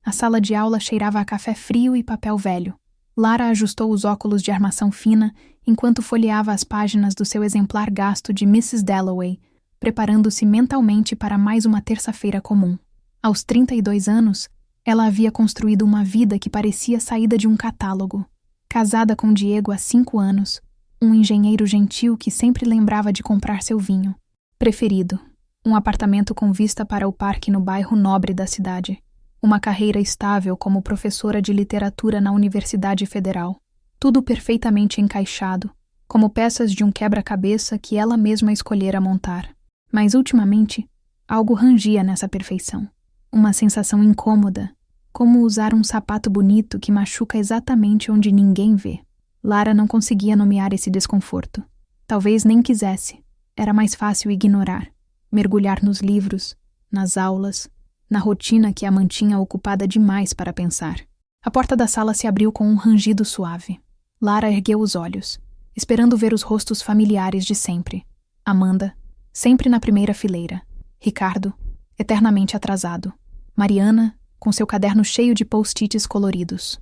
A sala de aula cheirava a café frio e papel velho. Lara ajustou os óculos de armação fina enquanto folheava as páginas do seu exemplar gasto de Mrs. Dalloway, preparando-se mentalmente para mais uma terça-feira comum. Aos 32 anos, ela havia construído uma vida que parecia saída de um catálogo. Casada com Diego há 5 anos, um engenheiro gentil que sempre lembrava de comprar seu vinho preferido, um apartamento com vista para o parque no bairro nobre da cidade, uma carreira estável como professora de literatura na Universidade Federal. Tudo perfeitamente encaixado, como peças de um quebra-cabeça que ela mesma escolhera montar. Mas, ultimamente, algo rangia nessa perfeição. Uma sensação incômoda, como usar um sapato bonito que machuca exatamente onde ninguém vê. Lara não conseguia nomear esse desconforto. Talvez nem quisesse. Era mais fácil ignorar, mergulhar nos livros, nas aulas, na rotina que a mantinha ocupada demais para pensar. A porta da sala se abriu com um rangido suave. Lara ergueu os olhos, esperando ver os rostos familiares de sempre. Amanda, sempre na primeira fileira. Ricardo, eternamente atrasado. Mariana, com seu caderno cheio de post-its coloridos.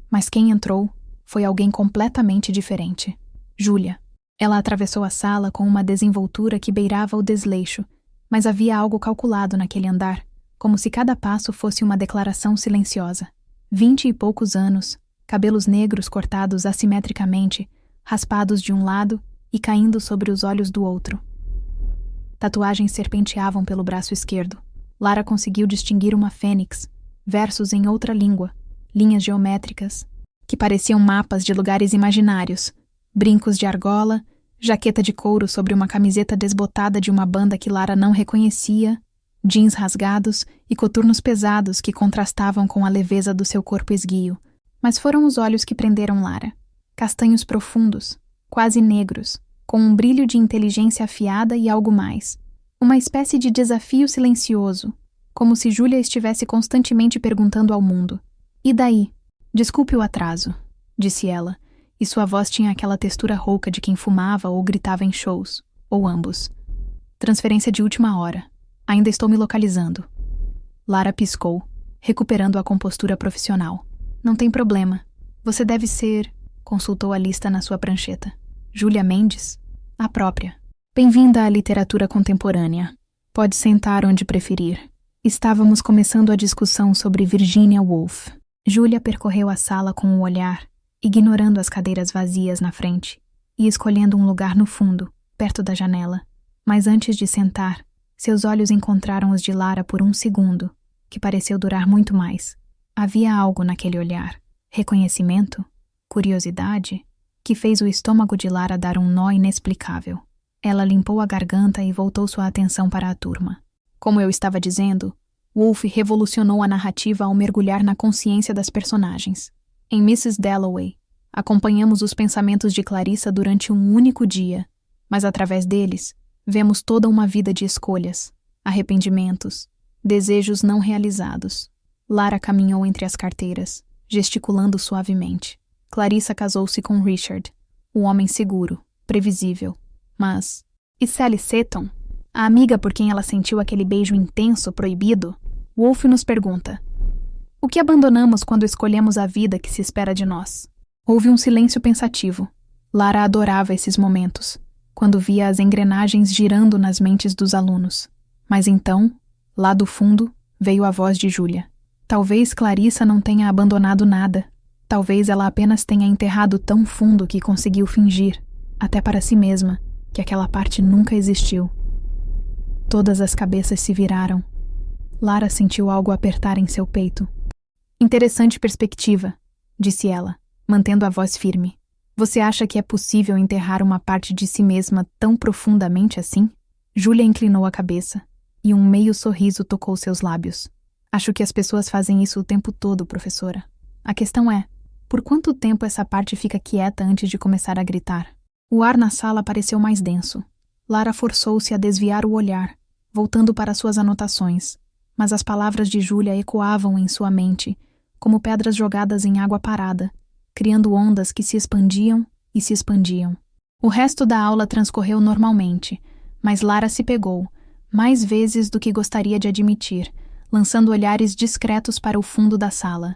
Mas quem entrou foi alguém completamente diferente. Júlia. Ela atravessou a sala com uma desenvoltura que beirava o desleixo, mas havia algo calculado naquele andar, como se cada passo fosse uma declaração silenciosa. 20 e poucos anos, cabelos negros cortados assimetricamente, raspados de um lado e caindo sobre os olhos do outro. Tatuagens serpenteavam pelo braço esquerdo. Lara conseguiu distinguir uma fênix, versos em outra língua, linhas geométricas, que pareciam mapas de lugares imaginários, brincos de argola, jaqueta de couro sobre uma camiseta desbotada de uma banda que Lara não reconhecia, jeans rasgados e coturnos pesados que contrastavam com a leveza do seu corpo esguio. Mas foram os olhos que prenderam Lara. Castanhos profundos, quase negros, com um brilho de inteligência afiada e algo mais. Uma espécie de desafio silencioso, como se Júlia estivesse constantemente perguntando ao mundo. E daí? Desculpe o atraso, disse ela, e sua voz tinha aquela textura rouca de quem fumava ou gritava em shows, ou ambos. Transferência de última hora. Ainda estou me localizando. Lara piscou, recuperando a compostura profissional. Não tem problema. Você deve ser... Consultou a lista na sua prancheta. Júlia Mendes? A própria. Bem-vinda à literatura contemporânea. Pode sentar onde preferir. Estávamos começando a discussão sobre Virginia Woolf. Júlia percorreu a sala com o olhar, ignorando as cadeiras vazias na frente, e escolhendo um lugar no fundo, perto da janela. Mas antes de sentar, seus olhos encontraram os de Lara por um segundo, que pareceu durar muito mais. Havia algo naquele olhar. Reconhecimento? Curiosidade? Que fez o estômago de Lara dar um nó inexplicável. Ela limpou a garganta e voltou sua atenção para a turma. Como eu estava dizendo, Woolf revolucionou a narrativa ao mergulhar na consciência das personagens. Em Mrs. Dalloway, acompanhamos os pensamentos de Clarissa durante um único dia, mas através deles, vemos toda uma vida de escolhas, arrependimentos, desejos não realizados. Lara caminhou entre as carteiras, gesticulando suavemente. Clarissa casou-se com Richard, o homem seguro, previsível. Mas... E Sally Seton? A amiga por quem ela sentiu aquele beijo intenso, proibido? Woolf nos pergunta: o que abandonamos quando escolhemos a vida que se espera de nós? Houve um silêncio pensativo. Lara adorava esses momentos, quando via as engrenagens girando nas mentes dos alunos. Mas então, lá do fundo, veio a voz de Júlia. Talvez Clarissa não tenha abandonado nada. Talvez ela apenas tenha enterrado tão fundo que conseguiu fingir, até para si mesma, que aquela parte nunca existiu. Todas as cabeças se viraram. Lara sentiu algo apertar em seu peito. Interessante perspectiva, disse ela, mantendo a voz firme. Você acha que é possível enterrar uma parte de si mesma tão profundamente assim? Júlia inclinou a cabeça, e um meio sorriso tocou seus lábios. Acho que as pessoas fazem isso o tempo todo, professora. A questão é, por quanto tempo essa parte fica quieta antes de começar a gritar? O ar na sala pareceu mais denso. Lara forçou-se a desviar o olhar, voltando para suas anotações, mas as palavras de Júlia ecoavam em sua mente, como pedras jogadas em água parada, criando ondas que se expandiam e se expandiam. O resto da aula transcorreu normalmente, mas Lara se pegou, mais vezes do que gostaria de admitir, lançando olhares discretos para o fundo da sala.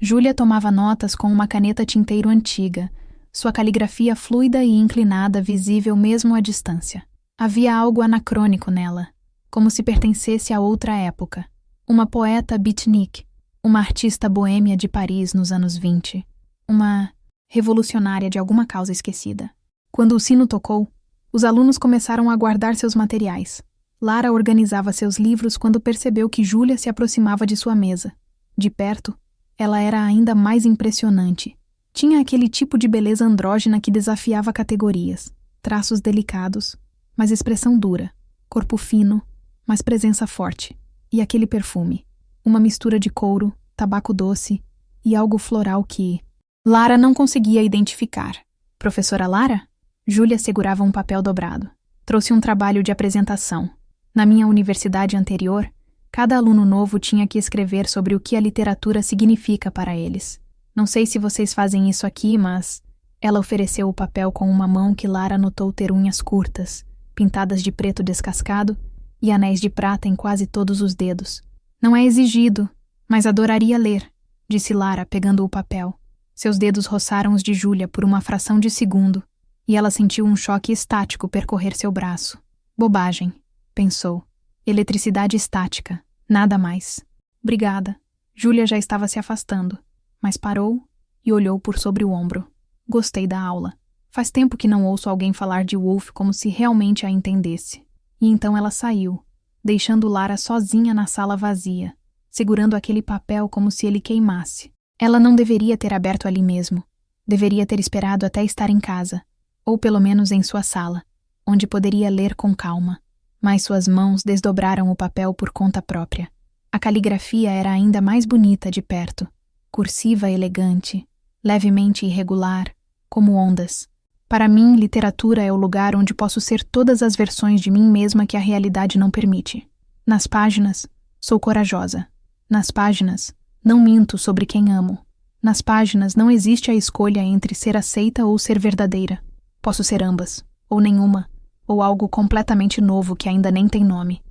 Júlia tomava notas com uma caneta tinteiro antiga, sua caligrafia fluida e inclinada visível mesmo à distância. Havia algo anacrônico nela, como se pertencesse a outra época. Uma poeta beatnik, uma artista boêmia de Paris nos anos 20, uma revolucionária de alguma causa esquecida. Quando o sino tocou, os alunos começaram a guardar seus materiais. Lara organizava seus livros quando percebeu que Júlia se aproximava de sua mesa. De perto, ela era ainda mais impressionante. Tinha aquele tipo de beleza andrógena que desafiava categorias. Traços delicados, mas expressão dura. Corpo fino, mas presença forte. E aquele perfume. Uma mistura de couro, tabaco doce e algo floral que Lara não conseguia identificar. Professora Lara? Júlia segurava um papel dobrado. Trouxe um trabalho de apresentação. Na minha universidade anterior, cada aluno novo tinha que escrever sobre o que a literatura significa para eles. Não sei se vocês fazem isso aqui, mas ela ofereceu o papel com uma mão que Lara notou ter unhas curtas, pintadas de preto descascado e anéis de prata em quase todos os dedos. Não é exigido, mas adoraria ler, disse Lara, pegando o papel. Seus dedos roçaram os de Júlia por uma fração de segundo, e ela sentiu um choque estático percorrer seu braço. Bobagem, pensou. Eletricidade estática, nada mais. Obrigada. Júlia já estava se afastando, mas parou e olhou por sobre o ombro. Gostei da aula. Faz tempo que não ouço alguém falar de Woolf como se realmente a entendesse. E então ela saiu, deixando Lara sozinha na sala vazia, segurando aquele papel como se ele queimasse. Ela não deveria ter aberto ali mesmo. Deveria ter esperado até estar em casa, ou pelo menos em sua sala, onde poderia ler com calma. Mas suas mãos desdobraram o papel por conta própria. A caligrafia era ainda mais bonita de perto, cursiva elegante, levemente irregular, como ondas. Para mim, literatura é o lugar onde posso ser todas as versões de mim mesma que a realidade não permite. Nas páginas, sou corajosa. Nas páginas, não minto sobre quem amo. Nas páginas não existe a escolha entre ser aceita ou ser verdadeira. Posso ser ambas, ou nenhuma, ou algo completamente novo que ainda nem tem nome.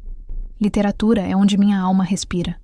Literatura é onde minha alma respira.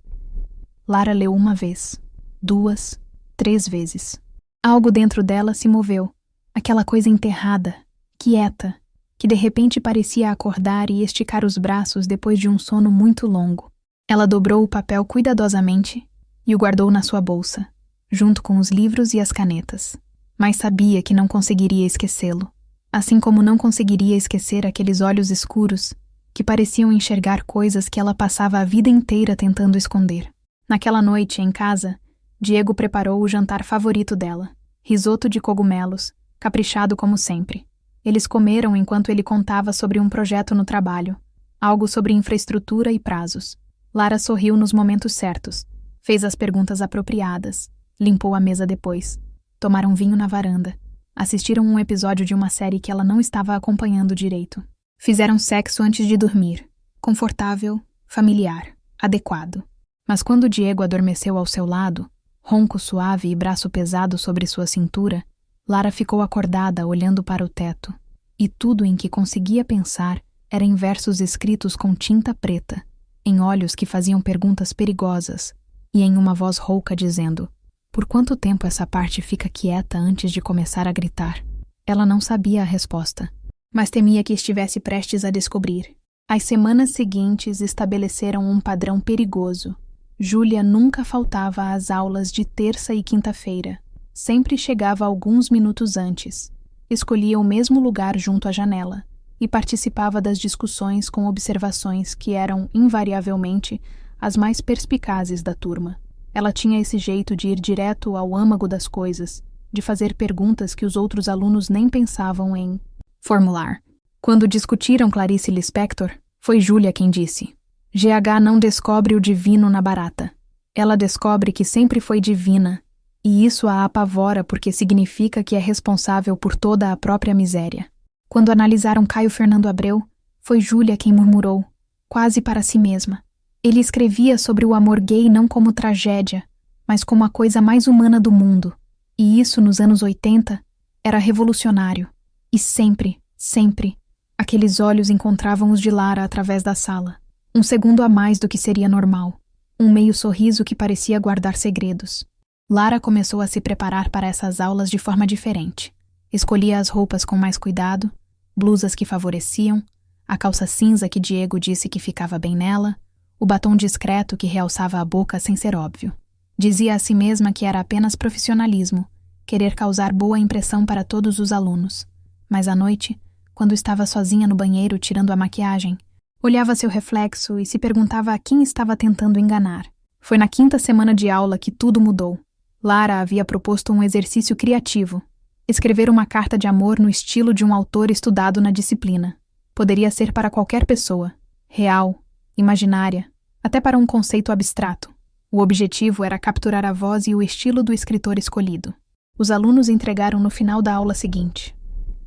Lara leu uma vez, 2, 3 vezes. Algo dentro dela se moveu. Aquela coisa enterrada, quieta, que de repente parecia acordar e esticar os braços depois de um sono muito longo. Ela dobrou o papel cuidadosamente e o guardou na sua bolsa, junto com os livros e as canetas. Mas sabia que não conseguiria esquecê-lo, assim como não conseguiria esquecer aqueles olhos escuros que pareciam enxergar coisas que ela passava a vida inteira tentando esconder. Naquela noite, em casa, Diego preparou o jantar favorito dela, risoto de cogumelos, caprichado como sempre. Eles comeram enquanto ele contava sobre um projeto no trabalho, algo sobre infraestrutura e prazos. Lara sorriu nos momentos certos, fez as perguntas apropriadas, limpou a mesa depois. Tomaram vinho na varanda. Assistiram um episódio de uma série que ela não estava acompanhando direito. Fizeram sexo antes de dormir. Confortável, familiar, adequado. Mas quando Diego adormeceu ao seu lado, ronco suave e braço pesado sobre sua cintura, Lara ficou acordada olhando para o teto. E tudo em que conseguia pensar era em versos escritos com tinta preta, em olhos que faziam perguntas perigosas, e em uma voz rouca dizendo: por quanto tempo essa parte fica quieta antes de começar a gritar? Ela não sabia a resposta, mas temia que estivesse prestes a descobrir. As semanas seguintes estabeleceram um padrão perigoso. Júlia nunca faltava às aulas de terça e quinta-feira. Sempre chegava alguns minutos antes. Escolhia o mesmo lugar junto à janela e participava das discussões com observações que eram, invariavelmente, as mais perspicazes da turma. Ela tinha esse jeito de ir direto ao âmago das coisas, de fazer perguntas que os outros alunos nem pensavam em formular. Quando discutiram Clarice Lispector, foi Júlia quem disse: GH não descobre o divino na barata. Ela descobre que sempre foi divina, e isso a apavora porque significa que é responsável por toda a própria miséria. Quando analisaram Caio Fernando Abreu, foi Júlia quem murmurou, quase para si mesma. Ele escrevia sobre o amor gay não como tragédia, mas como a coisa mais humana do mundo. E isso, nos anos 80, era revolucionário. E sempre, sempre, aqueles olhos encontravam os de Lara através da sala. Um segundo a mais do que seria normal. Um meio sorriso que parecia guardar segredos. Lara começou a se preparar para essas aulas de forma diferente. Escolhia as roupas com mais cuidado, blusas que favoreciam, a calça cinza que Diego disse que ficava bem nela, o batom discreto que realçava a boca sem ser óbvio. Dizia a si mesma que era apenas profissionalismo, querer causar boa impressão para todos os alunos. Mas à noite, quando estava sozinha no banheiro tirando a maquiagem, olhava seu reflexo e se perguntava a quem estava tentando enganar. Foi na 5ª semana de aula que tudo mudou. Lara havia proposto um exercício criativo. Escrever uma carta de amor no estilo de um autor estudado na disciplina. Poderia ser para qualquer pessoa, real, imaginária, até para um conceito abstrato. O objetivo era capturar a voz e o estilo do escritor escolhido. Os alunos entregaram no final da aula seguinte.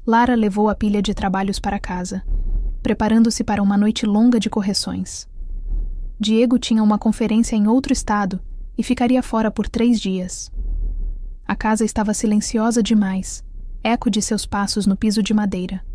Lara levou a pilha de trabalhos para casa, preparando-se para uma noite longa de correções. Diego tinha uma conferência em outro estado e ficaria fora por 3 dias. A casa estava silenciosa demais, eco de seus passos no piso de madeira.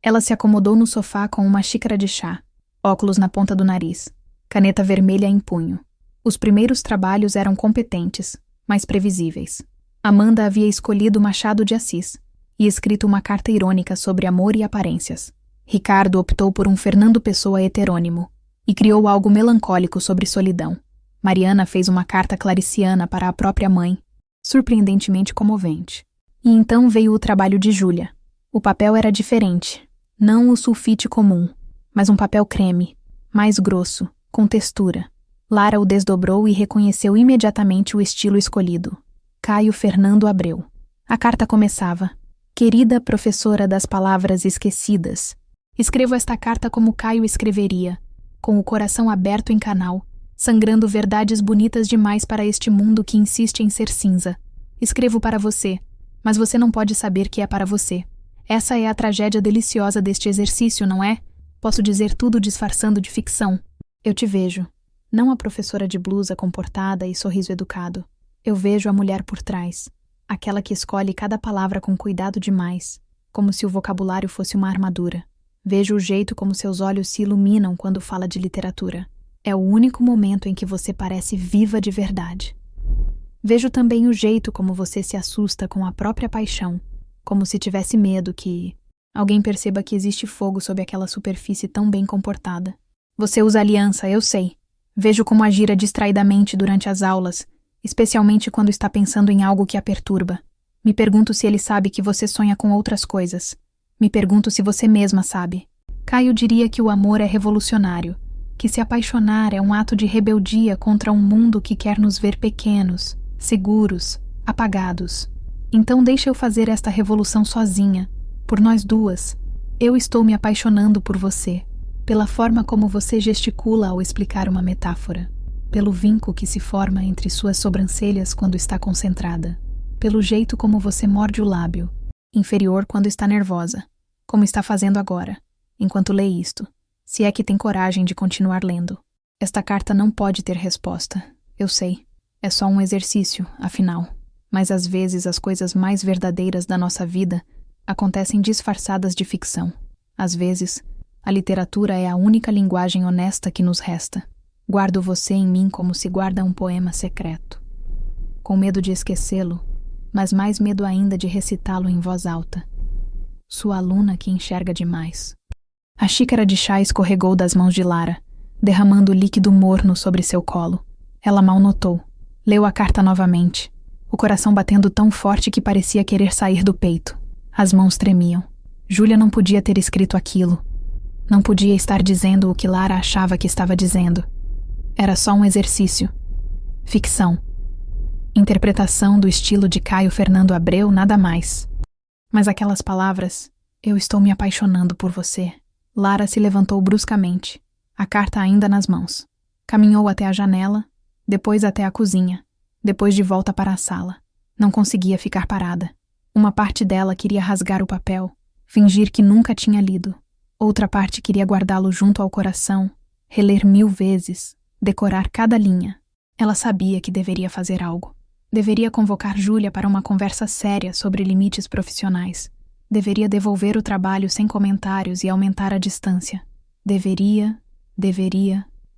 Ela se acomodou no sofá com uma xícara de chá, óculos na ponta do nariz, caneta vermelha em punho. Os primeiros trabalhos eram competentes, mas previsíveis. Amanda havia escolhido Machado de Assis e escrito uma carta irônica sobre amor e aparências. Ricardo optou por um Fernando Pessoa heterônimo e criou algo melancólico sobre solidão. Mariana fez uma carta clariciana para a própria mãe, surpreendentemente comovente. E então veio o trabalho de Júlia. O papel era diferente, não o sulfite comum, mas um papel creme, mais grosso, com textura. Lara o desdobrou e reconheceu imediatamente o estilo escolhido. Caio Fernando Abreu. A carta começava: Querida professora das palavras esquecidas, escrevo esta carta como Caio escreveria, com o coração aberto em canal, sangrando verdades bonitas demais para este mundo que insiste em ser cinza. Escrevo para você, mas você não pode saber que é para você. Essa é a tragédia deliciosa deste exercício, não é? Posso dizer tudo disfarçando de ficção. Eu te vejo, não a professora de blusa comportada e sorriso educado. Eu vejo a mulher por trás, aquela que escolhe cada palavra com cuidado demais, como se o vocabulário fosse uma armadura. Vejo o jeito como seus olhos se iluminam quando fala de literatura. É o único momento em que você parece viva de verdade. Vejo também o jeito como você se assusta com a própria paixão, como se tivesse medo que alguém perceba que existe fogo sob aquela superfície tão bem comportada. Você usa aliança, eu sei. Vejo como agira distraidamente durante as aulas, especialmente quando está pensando em algo que a perturba. Me pergunto se ele sabe que você sonha com outras coisas. Me pergunto se você mesma sabe. Caio diria que o amor é revolucionário, que se apaixonar é um ato de rebeldia contra um mundo que quer nos ver pequenos, seguros, apagados. Então deixa eu fazer esta revolução sozinha, por nós duas. Eu estou me apaixonando por você, pela forma como você gesticula ao explicar uma metáfora, pelo vinco que se forma entre suas sobrancelhas quando está concentrada, pelo jeito como você morde o lábio, inferior quando está nervosa, como está fazendo agora, enquanto lê isto, se é que tem coragem de continuar lendo. Esta carta não pode ter resposta, eu sei. É só um exercício, afinal. Mas às vezes as coisas mais verdadeiras da nossa vida acontecem disfarçadas de ficção. Às vezes, a literatura é a única linguagem honesta que nos resta. Guardo você em mim como se guarda um poema secreto. Com medo de esquecê-lo, mas mais medo ainda de recitá-lo em voz alta. Sua aluna que enxerga demais. A xícara de chá escorregou das mãos de Lara, derramando líquido morno sobre seu colo. Ela mal notou. Leu a carta novamente, o coração batendo tão forte que parecia querer sair do peito. As mãos tremiam. Júlia não podia ter escrito aquilo. Não podia estar dizendo o que Lara achava que estava dizendo. Era só um exercício. Ficção. Interpretação do estilo de Caio Fernando Abreu, nada mais. Mas aquelas palavras, eu estou me apaixonando por você. Lara se levantou bruscamente, a carta ainda nas mãos. Caminhou até a janela, depois até a cozinha, depois de volta para a sala. Não conseguia ficar parada. Uma parte dela queria rasgar o papel, fingir que nunca tinha lido. Outra parte queria guardá-lo junto ao coração, reler 1000 vezes, decorar cada linha. Ela sabia que deveria fazer algo. Deveria convocar Júlia para uma conversa séria sobre limites profissionais. Deveria devolver o trabalho sem comentários e aumentar a distância. Deveria.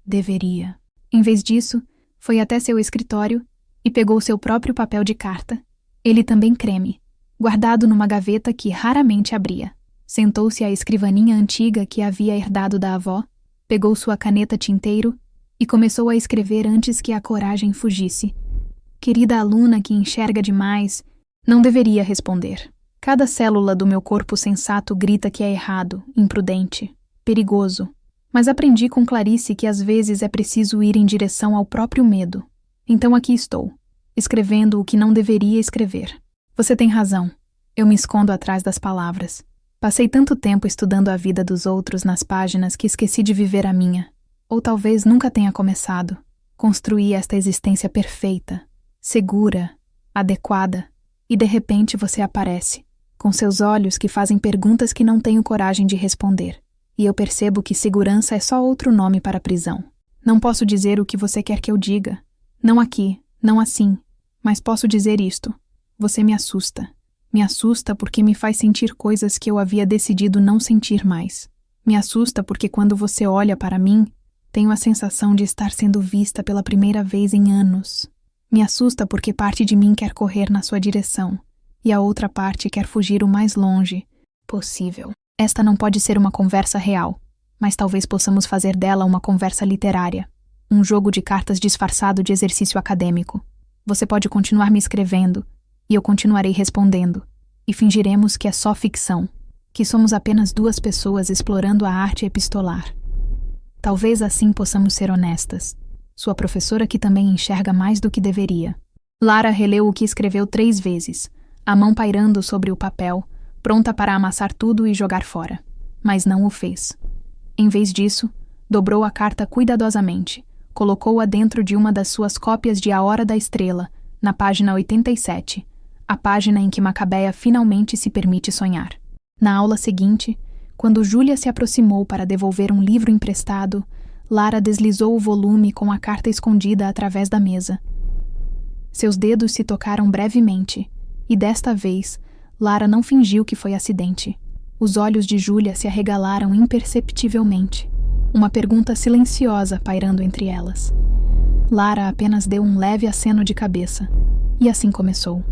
Deveria. Em vez disso, foi até seu escritório e pegou seu próprio papel de carta, ele também creme, guardado numa gaveta que raramente abria. Sentou-se à escrivaninha antiga que havia herdado da avó, pegou sua caneta tinteiro e começou a escrever antes que a coragem fugisse. Querida aluna que enxerga demais, não deveria responder. Cada célula do meu corpo sensato grita que é errado, imprudente, perigoso. Mas aprendi com Clarice que às vezes é preciso ir em direção ao próprio medo. Então aqui estou, escrevendo o que não deveria escrever. Você tem razão. Eu me escondo atrás das palavras. Passei tanto tempo estudando a vida dos outros nas páginas que esqueci de viver a minha. Ou talvez nunca tenha começado. Construí esta existência perfeita, segura, adequada, e de repente você aparece, com seus olhos que fazem perguntas que não tenho coragem de responder. E eu percebo que segurança é só outro nome para prisão. Não posso dizer o que você quer que eu diga. Não aqui, não assim. Mas posso dizer isto. Você me assusta. Me assusta porque me faz sentir coisas que eu havia decidido não sentir mais. Me assusta porque quando você olha para mim, tenho a sensação de estar sendo vista pela primeira vez em anos. Me assusta porque parte de mim quer correr na sua direção e a outra parte quer fugir o mais longe possível. Esta não pode ser uma conversa real, mas talvez possamos fazer dela uma conversa literária, um jogo de cartas disfarçado de exercício acadêmico. Você pode continuar me escrevendo, e eu continuarei respondendo, e fingiremos que é só ficção, que somos apenas duas pessoas explorando a arte epistolar. Talvez assim possamos ser honestas. Sua professora que também enxerga mais do que deveria. Lara releu o que escreveu 3 vezes, a mão pairando sobre o papel, pronta para amassar tudo e jogar fora. Mas não o fez. Em vez disso, dobrou a carta cuidadosamente, colocou-a dentro de uma das suas cópias de A Hora da Estrela, na página 87, a página em que Macabeia finalmente se permite sonhar. Na aula seguinte, quando Júlia se aproximou para devolver um livro emprestado, Lara deslizou o volume com a carta escondida através da mesa. Seus dedos se tocaram brevemente, e desta vez, Lara não fingiu que foi acidente. Os olhos de Júlia se arregalaram imperceptivelmente, uma pergunta silenciosa pairando entre elas. Lara apenas deu um leve aceno de cabeça, e assim começou.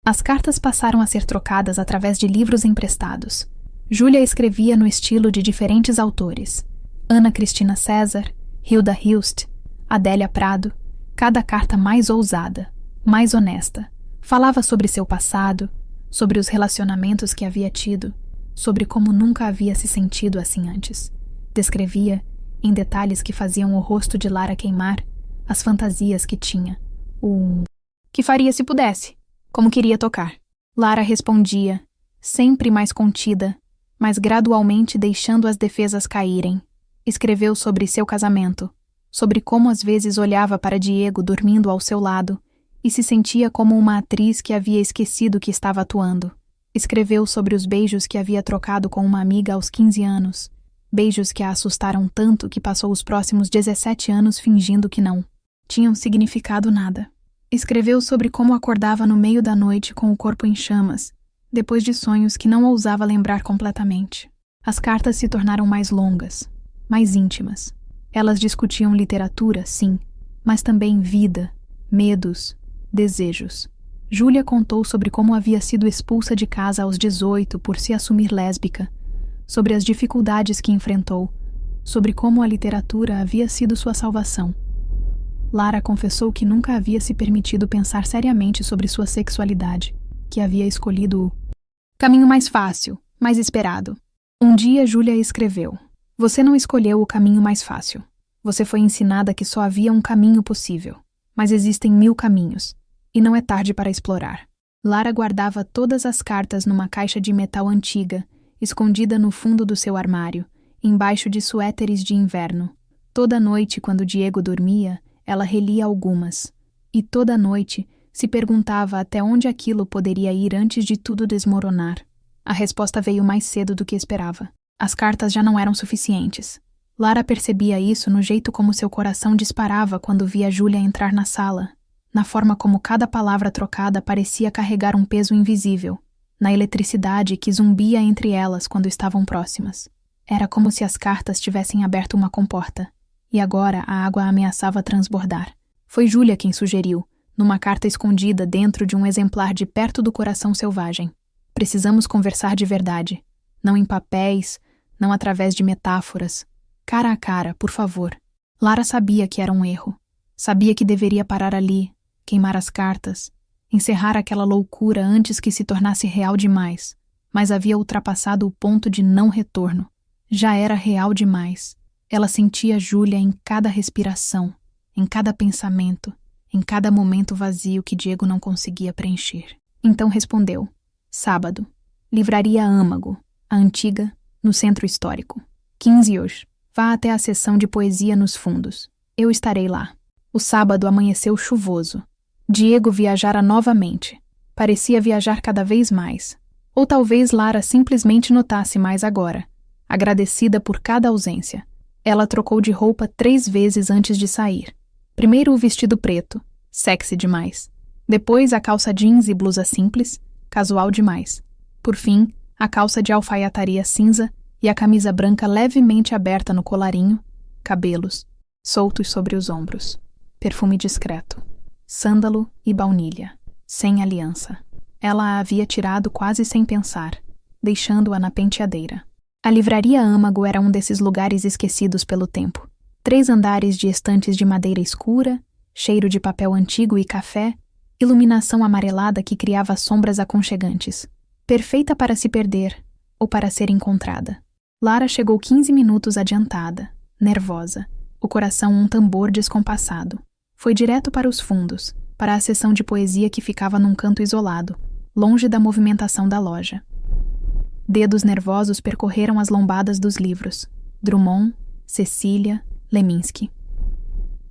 As cartas passaram a ser trocadas através de livros emprestados. Júlia escrevia no estilo de diferentes autores. Ana Cristina César, Hilda Hilst, Adélia Prado, cada carta mais ousada, mais honesta. Falava sobre seu passado, sobre os relacionamentos que havia tido, sobre como nunca havia se sentido assim antes. Descrevia, em detalhes que faziam o rosto de Lara queimar, as fantasias que tinha. O que faria se pudesse, como queria tocar. Lara respondia, sempre mais contida, mas gradualmente deixando as defesas caírem. Escreveu sobre seu casamento, sobre como às vezes olhava para Diego dormindo ao seu lado e se sentia como uma atriz que havia esquecido que estava atuando. Escreveu sobre os beijos que havia trocado com uma amiga aos 15 anos, beijos que a assustaram tanto que passou os próximos 17 anos fingindo que não tinham significado nada. Escreveu sobre como acordava no meio da noite com o corpo em chamas, depois de sonhos que não ousava lembrar completamente. As cartas se tornaram mais longas, mais íntimas. Elas discutiam literatura, sim, mas também vida, medos, desejos. Júlia contou sobre como havia sido expulsa de casa aos 18 por se assumir lésbica, sobre as dificuldades que enfrentou, sobre como a literatura havia sido sua salvação. Lara confessou que nunca havia se permitido pensar seriamente sobre sua sexualidade, que havia escolhido o caminho mais fácil, mais esperado. Um dia Júlia escreveu: "Você não escolheu o caminho mais fácil. Você foi ensinada que só havia um caminho possível, mas existem 1000 caminhos, e não é tarde para explorar." Lara guardava todas as cartas numa caixa de metal antiga, escondida no fundo do seu armário, embaixo de suéteres de inverno. Toda noite, quando Diego dormia, ela relia algumas, e toda noite se perguntava até onde aquilo poderia ir antes de tudo desmoronar. A resposta veio mais cedo do que esperava. As cartas já não eram suficientes. Lara percebia isso no jeito como seu coração disparava quando via Júlia entrar na sala, na forma como cada palavra trocada parecia carregar um peso invisível, na eletricidade que zumbia entre elas quando estavam próximas. Era como se as cartas tivessem aberto uma comporta, e agora a água ameaçava transbordar. Foi Júlia quem sugeriu, numa carta escondida dentro de um exemplar de Perto do Coração Selvagem. Precisamos conversar de verdade. Não em papéis, não através de metáforas. Cara a cara, por favor. Lara sabia que era um erro. Sabia que deveria parar ali, queimar as cartas, encerrar aquela loucura antes que se tornasse real demais. Mas havia ultrapassado o ponto de não retorno. Já era real demais. Ela sentia Júlia em cada respiração, em cada pensamento, em cada momento vazio que Diego não conseguia preencher. Então respondeu. Sábado. Livraria Âmago, a antiga, no Centro Histórico. 15 hoje. Vá até a seção de poesia nos fundos. Eu estarei lá. O sábado amanheceu chuvoso. Diego viajara novamente. Parecia viajar cada vez mais. Ou talvez Lara simplesmente notasse mais agora, agradecida por cada ausência. Ela trocou de roupa 3 vezes antes de sair. Primeiro o vestido preto, sexy demais. Depois a calça jeans e blusa simples, casual demais. Por fim, a calça de alfaiataria cinza e a camisa branca levemente aberta no colarinho, cabelos soltos sobre os ombros. Perfume discreto, sândalo e baunilha, sem aliança. Ela a havia tirado quase sem pensar, deixando-a na penteadeira. A livraria Âmago era um desses lugares esquecidos pelo tempo. 3 andares de estantes de madeira escura, cheiro de papel antigo e café, iluminação amarelada que criava sombras aconchegantes. Perfeita para se perder ou para ser encontrada. Lara chegou 15 minutos adiantada, nervosa, o coração um tambor descompassado. Foi direto para os fundos, para a seção de poesia que ficava num canto isolado, longe da movimentação da loja. Dedos nervosos percorreram as lombadas dos livros. Drummond, Cecília, Leminski.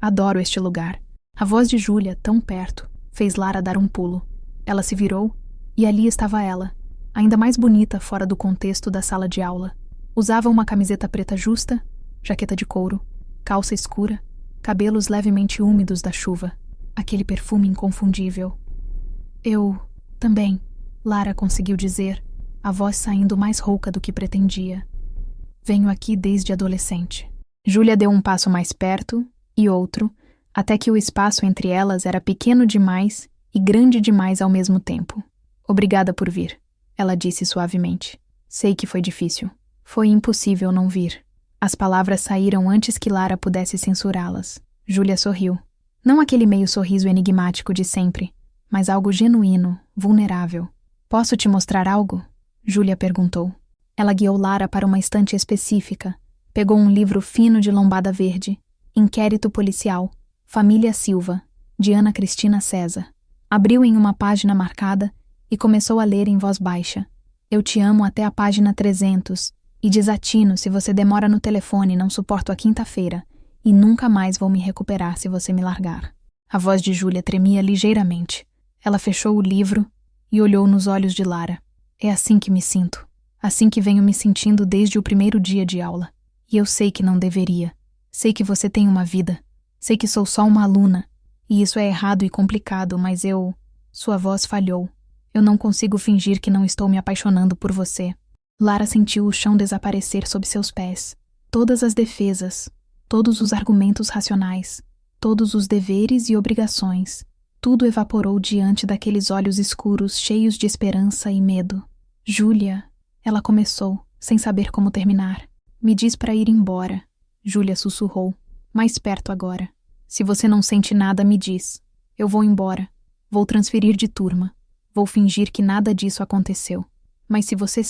Adoro este lugar. A voz de Júlia, tão perto, fez Lara dar um pulo. Ela se virou, e ali estava ela, ainda mais bonita fora do contexto da sala de aula. Usava uma camiseta preta justa, jaqueta de couro, calça escura, cabelos levemente úmidos da chuva. Aquele perfume inconfundível. Eu também, Lara conseguiu dizer, a voz saindo mais rouca do que pretendia. Venho aqui desde adolescente. Júlia deu um passo mais perto e outro, até que o espaço entre elas era pequeno demais e grande demais ao mesmo tempo. Obrigada por vir, ela disse suavemente. Sei que foi difícil. Foi impossível não vir. As palavras saíram antes que Lara pudesse censurá-las. Júlia sorriu. Não aquele meio sorriso enigmático de sempre, mas algo genuíno, vulnerável. Posso te mostrar algo? Júlia perguntou. Ela guiou Lara para uma estante específica. Pegou um livro fino de lombada verde. Inquérito Policial. Família Silva, de Ana Cristina César. Abriu em uma página marcada e começou a ler em voz baixa. Eu te amo até a página 300 e desatino se você demora no telefone e não suporto a quinta-feira e nunca mais vou me recuperar se você me largar. A voz de Júlia tremia ligeiramente. Ela fechou o livro e olhou nos olhos de Lara. É assim que me sinto. Assim que venho me sentindo desde o primeiro dia de aula. E eu sei que não deveria. Sei que você tem uma vida. Sei que sou só uma aluna. E isso é errado e complicado, mas eu... Sua voz falhou. Eu não consigo fingir que não estou me apaixonando por você. Lara sentiu o chão desaparecer sob seus pés. Todas as defesas, todos os argumentos racionais, todos os deveres e obrigações. Tudo evaporou diante daqueles olhos escuros cheios de esperança e medo. Júlia, ela começou, sem saber como terminar. Me diz para ir embora. Júlia sussurrou, mais perto agora. Se você não sente nada, me diz. Eu vou embora. Vou transferir de turma. Vou fingir que nada disso aconteceu. Mas se você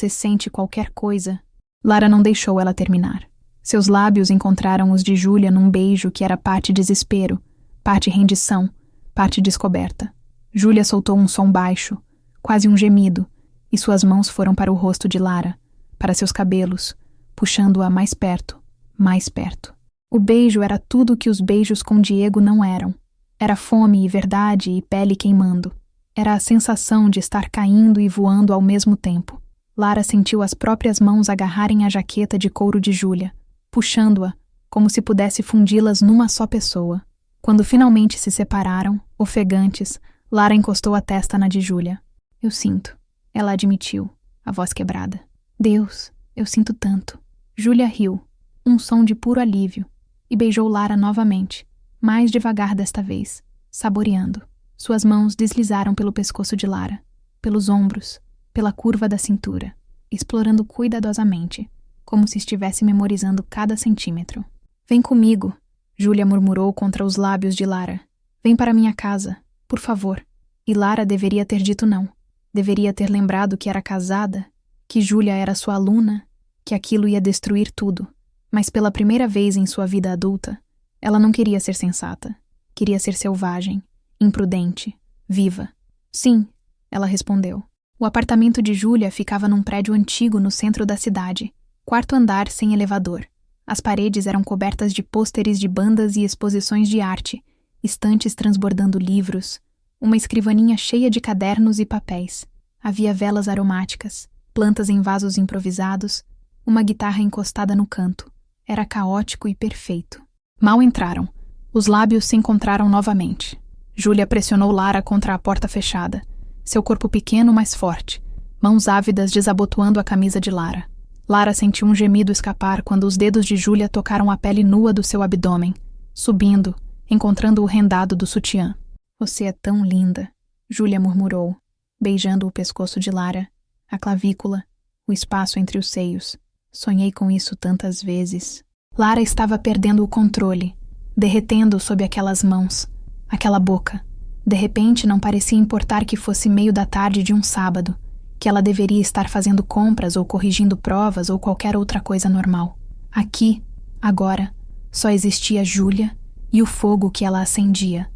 sente qualquer coisa... Lara não deixou ela terminar. Seus lábios encontraram os de Júlia num beijo que era parte desespero, parte rendição, parte descoberta. Júlia soltou um som baixo, quase um gemido, e suas mãos foram para o rosto de Lara, para seus cabelos, puxando-a mais perto, mais perto. O beijo era tudo o que os beijos com Diego não eram. Era fome e verdade e pele queimando. Era a sensação de estar caindo e voando ao mesmo tempo. Lara sentiu as próprias mãos agarrarem a jaqueta de couro de Júlia, puxando-a, como se pudesse fundi-las numa só pessoa. Quando finalmente se separaram, ofegantes, Lara encostou a testa na de Júlia. Eu sinto, ela admitiu, a voz quebrada. Deus, eu sinto tanto. Júlia riu. um som de puro alívio, e beijou Lara novamente, mais devagar desta vez, saboreando. Suas mãos deslizaram pelo pescoço de Lara, pelos ombros, pela curva da cintura, explorando cuidadosamente, como se estivesse memorizando cada centímetro. Vem comigo, Júlia murmurou contra os lábios de Lara. Vem para minha casa, por favor. E Lara deveria ter dito não. Deveria ter lembrado que era casada, que Júlia era sua aluna, que aquilo ia destruir tudo. Mas pela primeira vez em sua vida adulta, ela não queria ser sensata. Queria ser selvagem, imprudente, viva. Sim, ela respondeu. O apartamento de Júlia ficava num prédio antigo no centro da cidade, 4º andar sem elevador. As paredes eram cobertas de pôsteres de bandas e exposições de arte, estantes transbordando livros, uma escrivaninha cheia de cadernos e papéis. Havia velas aromáticas, plantas em vasos improvisados, uma guitarra encostada no canto. Era caótico e perfeito. Mal entraram. Os lábios se encontraram novamente. Júlia pressionou Lara contra a porta fechada, seu corpo pequeno, mas forte, mãos ávidas desabotoando a camisa de Lara. Lara sentiu um gemido escapar quando os dedos de Júlia tocaram a pele nua do seu abdômen, subindo, encontrando o rendado do sutiã. Você é tão linda, Júlia murmurou, beijando o pescoço de Lara, a clavícula, o espaço entre os seios. Sonhei com isso tantas vezes. Lara estava perdendo o controle, derretendo sob aquelas mãos, aquela boca. De repente não parecia importar que fosse meio da tarde de um sábado, que ela deveria estar fazendo compras ou corrigindo provas ou qualquer outra coisa normal. Aqui, agora, só existia Júlia e o fogo que ela acendia.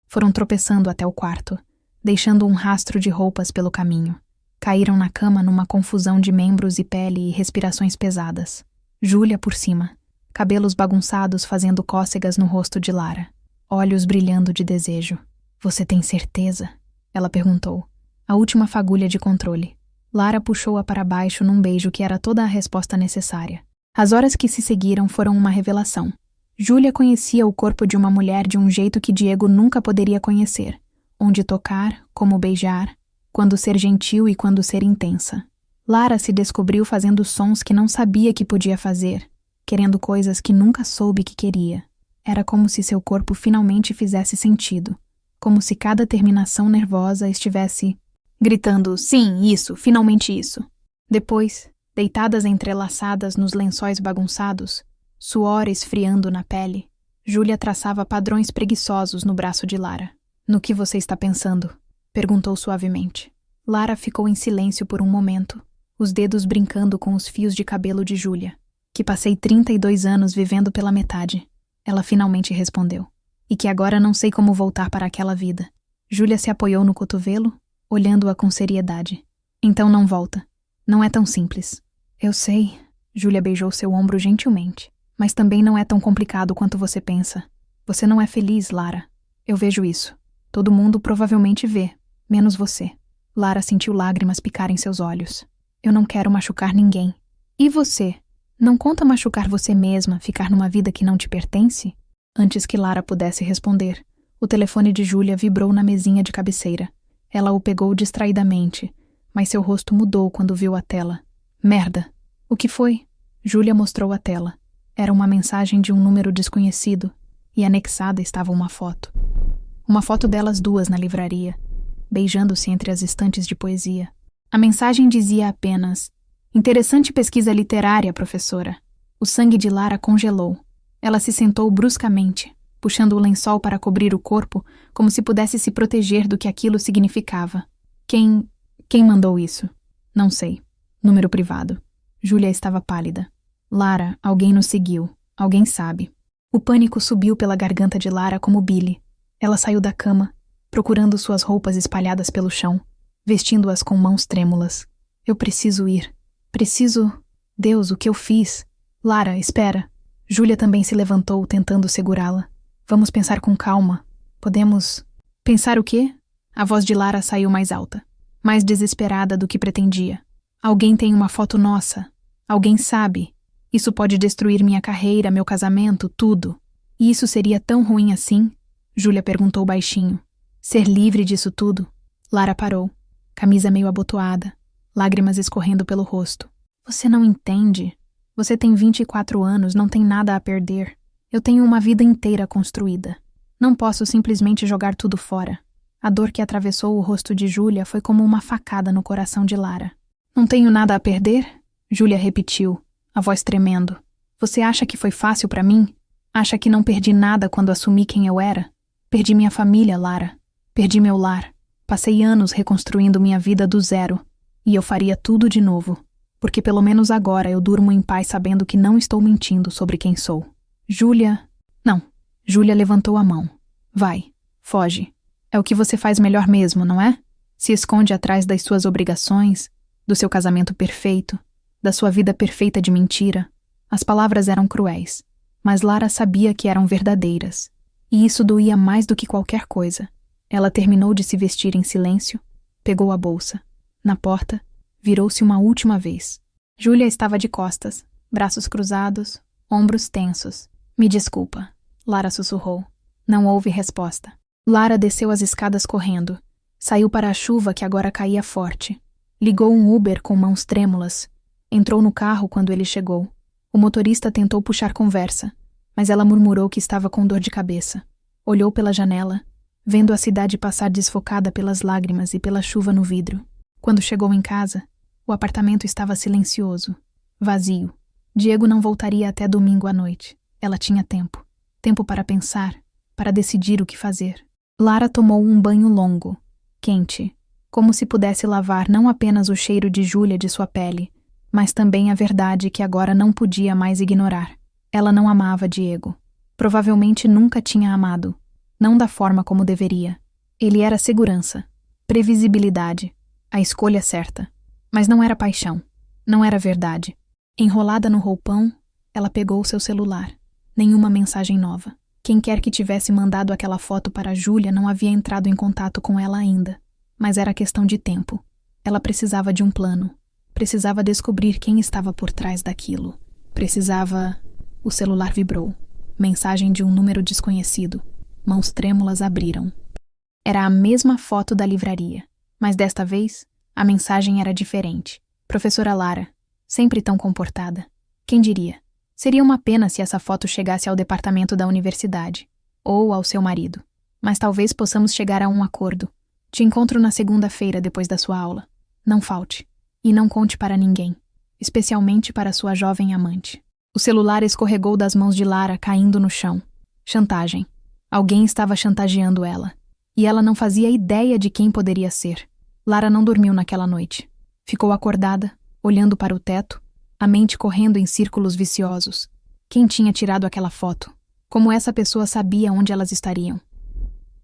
Foram tropeçando até o quarto, deixando um rastro de roupas pelo caminho. Caíram na cama numa confusão de membros e pele e respirações pesadas. Júlia por cima, cabelos bagunçados fazendo cócegas no rosto de Lara, olhos brilhando de desejo. Você tem certeza? Ela perguntou. A última fagulha de controle. Lara puxou-a para baixo num beijo que era toda a resposta necessária. As horas que se seguiram foram uma revelação. Júlia conhecia o corpo de uma mulher de um jeito que Diego nunca poderia conhecer. Onde tocar, como beijar, quando ser gentil e quando ser intensa. Lara se descobriu fazendo sons que não sabia que podia fazer, querendo coisas que nunca soube que queria. Era como se seu corpo finalmente fizesse sentido, como se cada terminação nervosa estivesse gritando, sim, isso, finalmente isso. Depois, deitadas entrelaçadas nos lençóis bagunçados, suor esfriando na pele, Júlia traçava padrões preguiçosos no braço de Lara. No que você está pensando? Perguntou suavemente. Lara ficou em silêncio por um momento, os dedos brincando com os fios de cabelo de Júlia. Que passei 32 anos vivendo pela metade. Ela finalmente respondeu. E que agora não sei como voltar para aquela vida. Júlia se apoiou no cotovelo, olhando-a com seriedade. Então não volta. Não é tão simples. Eu sei. Júlia beijou seu ombro gentilmente. Mas também não é tão complicado quanto você pensa. Você não é feliz, Lara. Eu vejo isso. Todo mundo provavelmente vê, menos você. Lara sentiu lágrimas picarem seus olhos. Eu não quero machucar ninguém. E você? Não conta machucar você mesma, ficar numa vida que não te pertence? Antes que Lara pudesse responder, o telefone de Júlia vibrou na mesinha de cabeceira. Ela o pegou distraidamente, mas seu rosto mudou quando viu a tela. Merda! O que foi? Júlia mostrou a tela. Era uma mensagem de um número desconhecido, e anexada estava uma foto. Uma foto delas duas na livraria, beijando-se entre as estantes de poesia. A mensagem dizia apenas: interessante pesquisa literária, professora. O sangue de Lara congelou. Ela se sentou bruscamente, puxando o lençol para cobrir o corpo, como se pudesse se proteger do que aquilo significava. Quem mandou isso? Não sei. Número privado. Júlia estava pálida. Lara, alguém nos seguiu. Alguém sabe. O pânico subiu pela garganta de Lara como bile. Ela saiu da cama, procurando suas roupas espalhadas pelo chão, vestindo-as com mãos trêmulas. Eu preciso ir. Preciso... Deus, o que eu fiz? Lara, espera. Júlia também se levantou, tentando segurá-la. Vamos pensar com calma. Podemos... Pensar o quê? A voz de Lara saiu mais alta, mais desesperada do que pretendia. Alguém tem uma foto nossa. Alguém sabe. Isso pode destruir minha carreira, meu casamento, tudo. E isso seria tão ruim assim? Júlia perguntou baixinho. Ser livre disso tudo? Lara parou, camisa meio abotoada, lágrimas escorrendo pelo rosto. Você não entende. Você tem 24 anos, não tem nada a perder. Eu tenho uma vida inteira construída. Não posso simplesmente jogar tudo fora. A dor que atravessou o rosto de Júlia foi como uma facada no coração de Lara. Não tenho nada a perder? Júlia repetiu, a voz tremendo. Você acha que foi fácil para mim? Acha que não perdi nada quando assumi quem eu era? Perdi minha família, Lara. Perdi meu lar. Passei anos reconstruindo minha vida do zero. E eu faria tudo de novo. Porque pelo menos agora eu durmo em paz sabendo que não estou mentindo sobre quem sou. Júlia... Não. Júlia levantou a mão. Vai. Foge. É o que você faz melhor mesmo, não é? Se esconde atrás das suas obrigações, do seu casamento perfeito, da sua vida perfeita de mentira. As palavras eram cruéis, mas Lara sabia que eram verdadeiras. E isso doía mais do que qualquer coisa. Ela terminou de se vestir em silêncio, pegou a bolsa. Na porta, virou-se uma última vez. Júlia estava de costas, braços cruzados, ombros tensos. Me desculpa, Lara sussurrou. Não houve resposta. Lara desceu as escadas correndo. Saiu para a chuva que agora caía forte. Ligou um Uber com mãos trêmulas. Entrou no carro quando ele chegou. O motorista tentou puxar conversa, mas ela murmurou que estava com dor de cabeça. Olhou pela janela, vendo a cidade passar desfocada pelas lágrimas e pela chuva no vidro. Quando chegou em casa, o apartamento estava silencioso, vazio. Diego não voltaria até domingo à noite. Ela tinha tempo. Tempo para pensar, para decidir o que fazer. Lara tomou um banho longo, quente, como se pudesse lavar não apenas o cheiro de Júlia de sua pele, mas também a verdade que agora não podia mais ignorar. Ela não amava Diego. Provavelmente nunca tinha amado. Não da forma como deveria. Ele era segurança, previsibilidade, a escolha certa. Mas não era paixão. Não era verdade. Enrolada no roupão, ela pegou seu celular. Nenhuma mensagem nova. Quem quer que tivesse mandado aquela foto para Júlia não havia entrado em contato com ela ainda. Mas era questão de tempo. Ela precisava de um plano. Precisava descobrir quem estava por trás daquilo. Precisava... O celular vibrou. Mensagem de um número desconhecido. Mãos trêmulas abriram. Era a mesma foto da livraria. Mas desta vez, a mensagem era diferente. Professora Lara, sempre tão comportada. Quem diria? Seria uma pena se essa foto chegasse ao departamento da universidade. Ou ao seu marido. Mas talvez possamos chegar a um acordo. Te encontro na segunda-feira depois da sua aula. Não falte. E não conte para ninguém. Especialmente para sua jovem amante. O celular escorregou das mãos de Lara, caindo no chão. Chantagem. Alguém estava chantageando ela. E ela não fazia ideia de quem poderia ser. Lara não dormiu naquela noite. Ficou acordada, olhando para o teto, a mente correndo em círculos viciosos. Quem tinha tirado aquela foto? Como essa pessoa sabia onde elas estariam?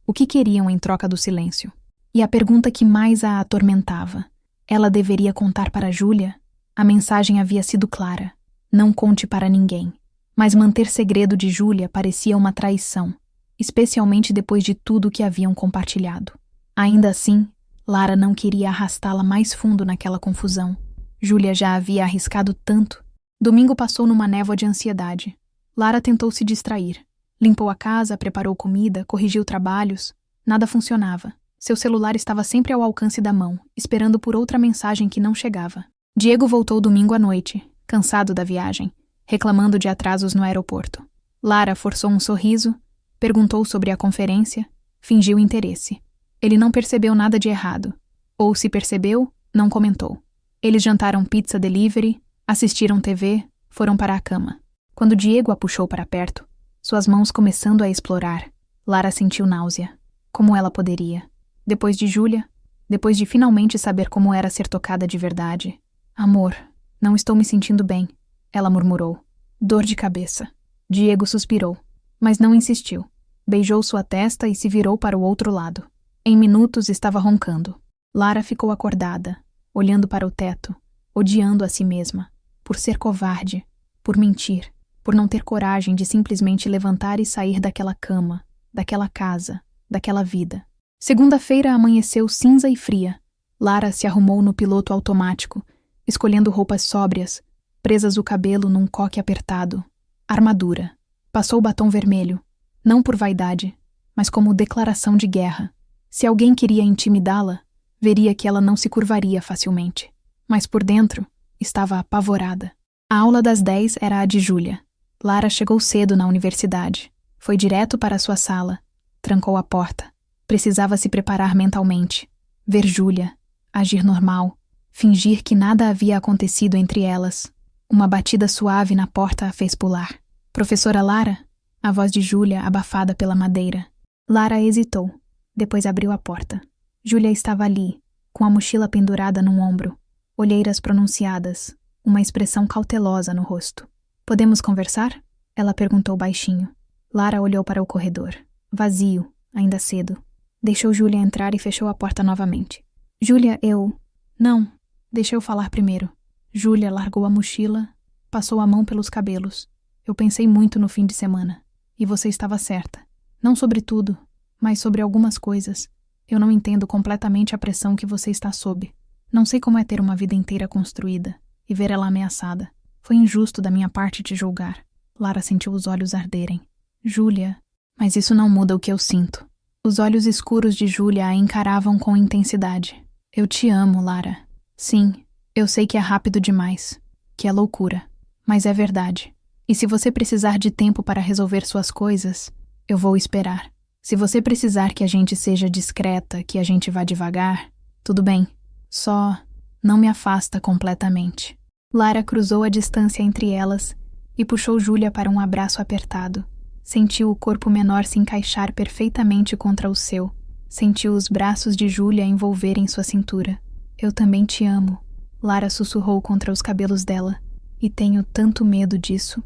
O que queriam em troca do silêncio? E a pergunta que mais a atormentava. Ela deveria contar para Júlia? A mensagem havia sido clara. Não conte para ninguém. Mas manter segredo de Júlia parecia uma traição, especialmente depois de tudo que haviam compartilhado. Ainda assim, Lara não queria arrastá-la mais fundo naquela confusão. Júlia já havia arriscado tanto. Domingo passou numa névoa de ansiedade. Lara tentou se distrair. Limpou a casa, preparou comida, corrigiu trabalhos. Nada funcionava. Seu celular estava sempre ao alcance da mão, esperando por outra mensagem que não chegava. Diego voltou domingo à noite, cansado da viagem, reclamando de atrasos no aeroporto. Lara forçou um sorriso, perguntou sobre a conferência, fingiu interesse. Ele não percebeu nada de errado. Ou, se percebeu, não comentou. Eles jantaram pizza delivery, assistiram TV, foram para a cama. Quando Diego a puxou para perto, suas mãos começando a explorar, Lara sentiu náusea. Como ela poderia? Depois de Júlia, depois de finalmente saber como era ser tocada de verdade. Amor, não estou me sentindo bem, ela murmurou. Dor de cabeça. Diego suspirou, mas não insistiu. Beijou sua testa e se virou para o outro lado. Em minutos estava roncando. Lara ficou acordada, olhando para o teto, odiando a si mesma, por ser covarde, por mentir, por não ter coragem de simplesmente levantar e sair daquela cama, daquela casa, daquela vida. Segunda-feira amanheceu cinza e fria. Lara se arrumou no piloto automático, escolhendo roupas sóbrias, presas o cabelo num coque apertado. Armadura. Passou batom vermelho, não por vaidade, mas como declaração de guerra. Se alguém queria intimidá-la, veria que ela não se curvaria facilmente. Mas por dentro, estava apavorada. A aula das 10 era a de Júlia. Lara chegou cedo na universidade. Foi direto para sua sala. Trancou a porta. Precisava se preparar mentalmente. Ver Júlia. Agir normal. Fingir que nada havia acontecido entre elas. Uma batida suave na porta a fez pular. Professora Lara? A voz de Júlia abafada pela madeira. Lara hesitou. Depois abriu a porta. Júlia estava ali, com a mochila pendurada num ombro. Olheiras pronunciadas. Uma expressão cautelosa no rosto. Podemos conversar? Ela perguntou baixinho. Lara olhou para o corredor. Vazio, ainda cedo. Deixou Júlia entrar e fechou a porta novamente. Júlia, eu... Não, deixa eu falar primeiro. Júlia largou a mochila, passou a mão pelos cabelos. Eu pensei muito no fim de semana. E você estava certa. Não sobre tudo, mas sobre algumas coisas. Eu não entendo completamente a pressão que você está sob. Não sei como é ter uma vida inteira construída e ver ela ameaçada. Foi injusto da minha parte te julgar. Lara sentiu os olhos arderem. Júlia, mas isso não muda o que eu sinto. Os olhos escuros de Júlia a encaravam com intensidade. Eu te amo, Lara. Sim, eu sei que é rápido demais, que é loucura, mas é verdade. E se você precisar de tempo para resolver suas coisas, eu vou esperar. Se você precisar que a gente seja discreta, que a gente vá devagar, tudo bem. Só não me afasta completamente. Lara cruzou a distância entre elas e puxou Júlia para um abraço apertado. Sentiu o corpo menor se encaixar perfeitamente contra o seu. Sentiu os braços de Júlia envolverem sua cintura. Eu também te amo. Lara sussurrou contra os cabelos dela. E tenho tanto medo disso.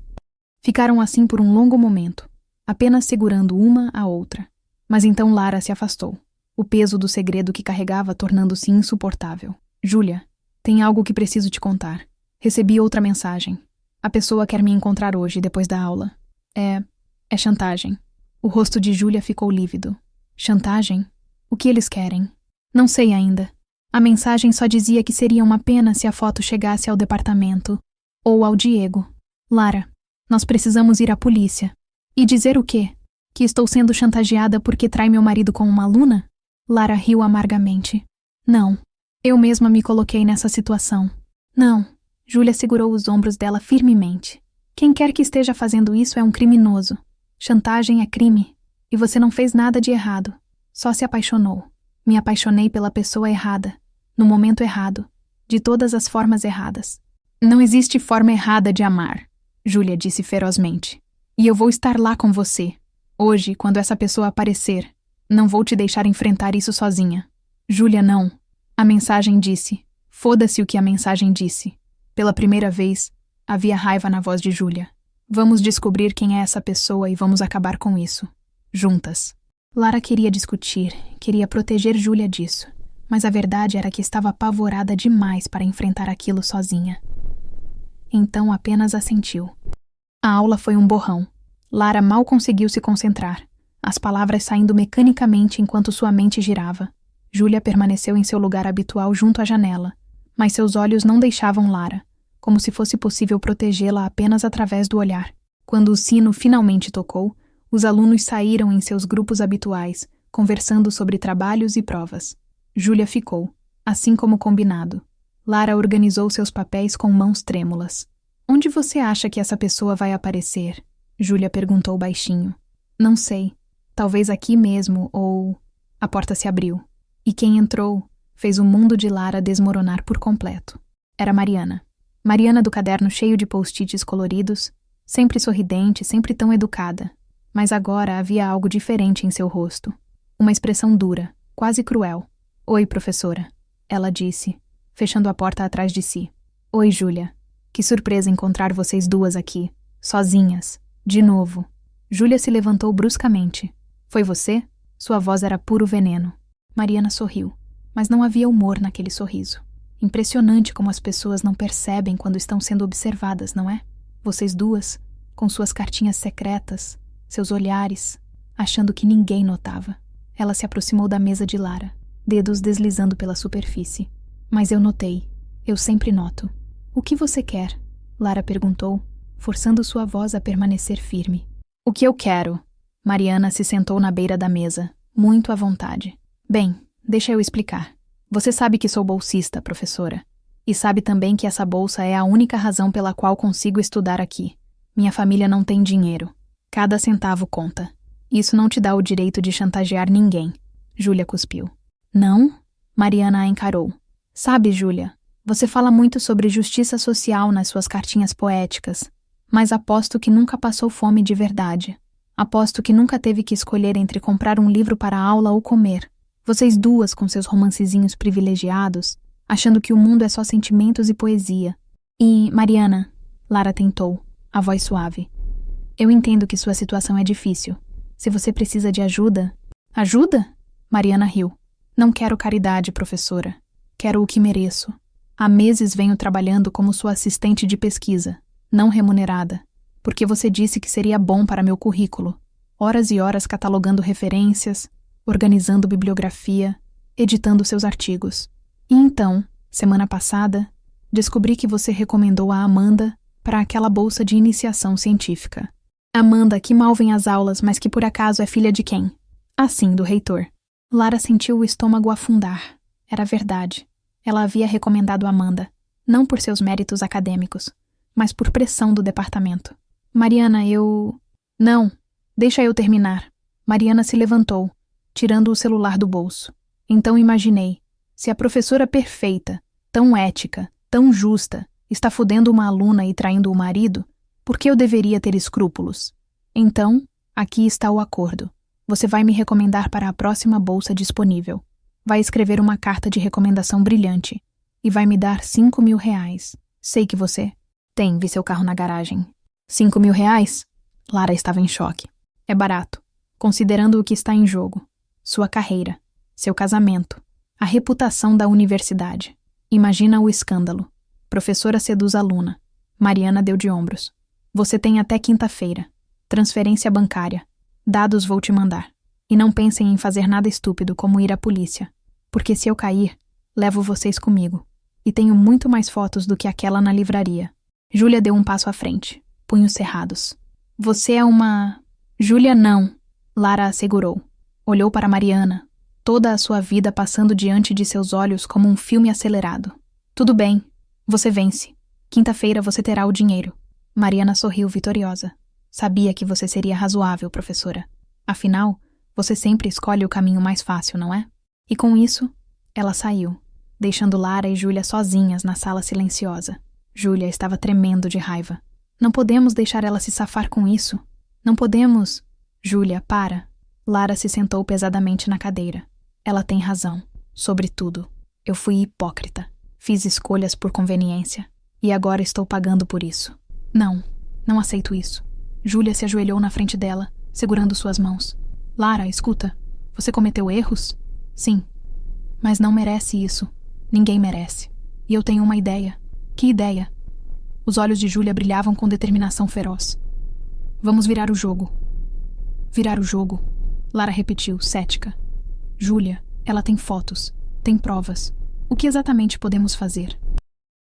Ficaram assim por um longo momento, apenas segurando uma a outra. Mas então Lara se afastou, o peso do segredo que carregava tornando-se insuportável. Júlia, tem algo que preciso te contar. Recebi outra mensagem. A pessoa quer me encontrar hoje, depois da aula. É chantagem. O rosto de Júlia ficou lívido. Chantagem? O que eles querem? Não sei ainda. A mensagem só dizia que seria uma pena se a foto chegasse ao departamento. Ou ao Diego. Lara, nós precisamos ir à polícia. E dizer o quê? Que estou sendo chantageada porque trai meu marido com uma aluna? Lara riu amargamente. Não. Eu mesma me coloquei nessa situação. Não. Júlia segurou os ombros dela firmemente. Quem quer que esteja fazendo isso é um criminoso. Chantagem é crime. E você não fez nada de errado. Só se apaixonou. Me apaixonei pela pessoa errada. No momento errado. De todas as formas erradas. Não existe forma errada de amar, Júlia disse ferozmente. E eu vou estar lá com você. Hoje, quando essa pessoa aparecer, não vou te deixar enfrentar isso sozinha. Júlia, não. A mensagem disse. Foda-se o que a mensagem disse. Pela primeira vez, havia raiva na voz de Júlia. Vamos descobrir quem é essa pessoa e vamos acabar com isso. Juntas. Lara queria discutir, queria proteger Júlia disso. Mas a verdade era que estava apavorada demais para enfrentar aquilo sozinha. Então apenas assentiu. A aula foi um borrão. Lara mal conseguiu se concentrar, as palavras saindo mecanicamente enquanto sua mente girava. Júlia permaneceu em seu lugar habitual junto à janela, mas seus olhos não deixavam Lara, como se fosse possível protegê-la apenas através do olhar. Quando o sino finalmente tocou, os alunos saíram em seus grupos habituais, conversando sobre trabalhos e provas. Júlia ficou, assim como combinado. Lara organizou seus papéis com mãos trêmulas. Onde você acha que essa pessoa vai aparecer? Júlia perguntou baixinho. Não sei. Talvez aqui mesmo, ou... A porta se abriu. E quem entrou fez o mundo de Lara desmoronar por completo. Era Mariana. Mariana do caderno cheio de post-its coloridos, sempre sorridente, sempre tão educada. Mas agora havia algo diferente em seu rosto. Uma expressão dura, quase cruel. Oi, professora. Ela disse, fechando a porta atrás de si. Oi, Júlia. Que surpresa encontrar vocês duas aqui, sozinhas, de novo. Júlia se levantou bruscamente. Foi você? Sua voz era puro veneno. Mariana sorriu, mas não havia humor naquele sorriso. Impressionante como as pessoas não percebem quando estão sendo observadas, não é? Vocês duas, com suas cartinhas secretas, seus olhares, achando que ninguém notava. Ela se aproximou da mesa de Lara, dedos deslizando pela superfície. Mas eu notei. Eu sempre noto. O que você quer? Lara perguntou, forçando sua voz a permanecer firme. O que eu quero? Mariana se sentou na beira da mesa, muito à vontade. Bem, deixa eu explicar. Você sabe que sou bolsista, professora. E sabe também que essa bolsa é a única razão pela qual consigo estudar aqui. Minha família não tem dinheiro. Cada centavo conta. Isso não te dá o direito de chantagear ninguém. Júlia cuspiu. Não? Mariana a encarou. Sabe, Júlia, você fala muito sobre justiça social nas suas cartinhas poéticas, mas aposto que nunca passou fome de verdade. Aposto que nunca teve que escolher entre comprar um livro para a aula ou comer. Vocês duas com seus romancezinhos privilegiados, achando que o mundo é só sentimentos e poesia. E, Mariana, Lara tentou, a voz suave. Eu entendo que sua situação é difícil. Se você precisa de ajuda... Ajuda? Mariana riu. Não quero caridade, professora. Quero o que mereço. Há meses venho trabalhando como sua assistente de pesquisa, não remunerada, porque você disse que seria bom para meu currículo. Horas e horas catalogando referências, organizando bibliografia, editando seus artigos. E então, semana passada, descobri que você recomendou a Amanda para aquela bolsa de iniciação científica. Amanda, que mal vem às aulas, mas que por acaso é filha de quem? Assim, do reitor. Lara sentiu o estômago afundar. Era verdade. Ela havia recomendado Amanda, não por seus méritos acadêmicos, mas por pressão do departamento. Mariana, eu... Não, deixa eu terminar. Mariana se levantou, tirando o celular do bolso. Então imaginei, se a professora perfeita, tão ética, tão justa, está fudendo uma aluna e traindo o marido, por que eu deveria ter escrúpulos? Então, aqui está o acordo. Você vai me recomendar para a próxima bolsa disponível. Vai escrever uma carta de recomendação brilhante e vai me dar R$ 5.000. Sei que você vi seu carro na garagem. R$ 5.000? Lara estava em choque. É barato, considerando o que está em jogo. Sua carreira, seu casamento, a reputação da universidade. Imagina o escândalo. Professora seduz aluna. Mariana deu de ombros. Você tem até quinta-feira. Transferência bancária. Dados vou te mandar. E não pensem em fazer nada estúpido como ir à polícia. Porque se eu cair, levo vocês comigo. E tenho muito mais fotos do que aquela na livraria. Júlia deu um passo à frente, punhos cerrados. Você é uma... Júlia, não. Lara assegurou. Olhou para Mariana, toda a sua vida passando diante de seus olhos como um filme acelerado. Tudo bem, você vence. Quinta-feira você terá o dinheiro. Mariana sorriu vitoriosa. Sabia que você seria razoável, professora. Afinal, você sempre escolhe o caminho mais fácil, não é? E com isso, ela saiu, deixando Lara e Júlia sozinhas na sala silenciosa. Júlia estava tremendo de raiva. Não podemos deixar ela se safar com isso. Não podemos... Júlia, para. Lara se sentou pesadamente na cadeira. Ela tem razão. Sobretudo, eu fui hipócrita. Fiz escolhas por conveniência. E agora estou pagando por isso. Não aceito isso. Júlia se ajoelhou na frente dela, segurando suas mãos. Lara, escuta. Você cometeu erros? Sim. Mas não merece isso. Ninguém merece. E eu tenho uma ideia. Que ideia? Os olhos de Júlia brilhavam com determinação feroz. Vamos virar o jogo. Virar o jogo. Lara repetiu, cética. Júlia, ela tem fotos. Tem provas. O que exatamente podemos fazer?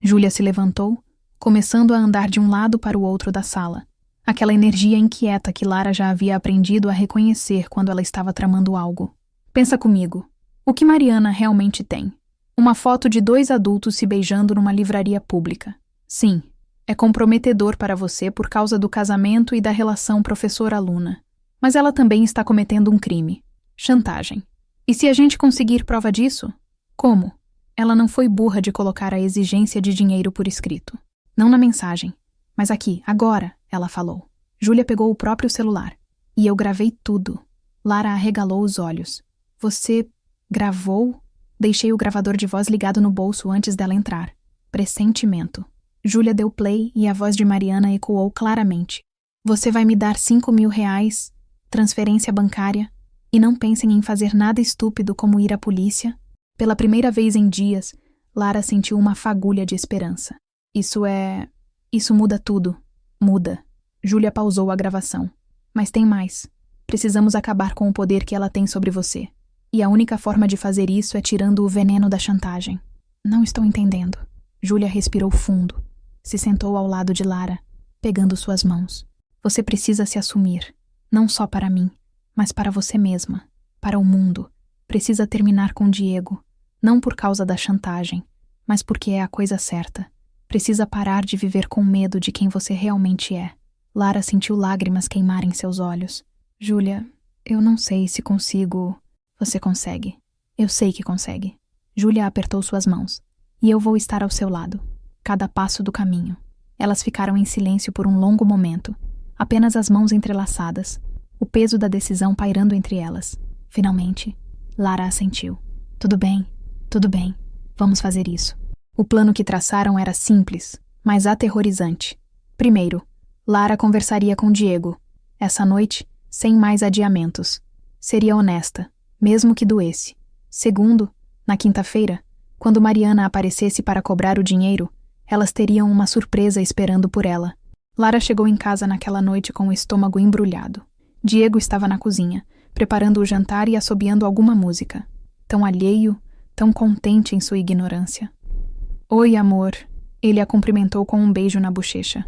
Júlia se levantou, começando a andar de um lado para o outro da sala. Aquela energia inquieta que Lara já havia aprendido a reconhecer quando ela estava tramando algo. Pensa comigo. O que Mariana realmente tem? Uma foto de 2 adultos se beijando numa livraria pública. Sim, é comprometedor para você por causa do casamento e da relação professor-aluna. Mas ela também está cometendo um crime. Chantagem. E se a gente conseguir prova disso? Como? Ela não foi burra de colocar a exigência de dinheiro por escrito. Não na mensagem. Mas aqui, agora, ela falou. Júlia pegou o próprio celular. E eu gravei tudo. Lara arregalou os olhos. Você gravou? Deixei o gravador de voz ligado no bolso antes dela entrar. Pressentimento. Júlia deu play e a voz de Mariana ecoou claramente. Você vai me dar R$ 5.000, transferência bancária, e não pensem em fazer nada estúpido como ir à polícia? Pela primeira vez em dias, Lara sentiu uma fagulha de esperança. Isso muda tudo. Muda. Júlia pausou a gravação. Mas tem mais. Precisamos acabar com o poder que ela tem sobre você. E a única forma de fazer isso é tirando o veneno da chantagem. Não estou entendendo. Júlia respirou fundo. Se sentou ao lado de Lara, pegando suas mãos. Você precisa se assumir. Não só para mim, mas para você mesma. Para o mundo. Precisa terminar com Diego. Não por causa da chantagem, mas porque é a coisa certa. Precisa parar de viver com medo de quem você realmente é. Lara sentiu lágrimas queimarem seus olhos. Júlia, eu não sei se consigo... Você consegue. Eu sei que consegue. Júlia apertou suas mãos. E eu vou estar ao seu lado. Cada passo do caminho. Elas ficaram em silêncio por um longo momento. Apenas as mãos entrelaçadas. O peso da decisão pairando entre elas. Finalmente, Lara assentiu. Tudo bem. Vamos fazer isso. O plano que traçaram era simples, mas aterrorizante. Primeiro, Lara conversaria com Diego. Essa noite, sem mais adiamentos. Seria honesta, mesmo que doesse. Segundo, na quinta-feira, quando Mariana aparecesse para cobrar o dinheiro, elas teriam uma surpresa esperando por ela. Lara chegou em casa naquela noite com o estômago embrulhado. Diego estava na cozinha, preparando o jantar e assobiando alguma música. Tão alheio, tão contente em sua ignorância. Oi, amor. Ele a cumprimentou com um beijo na bochecha.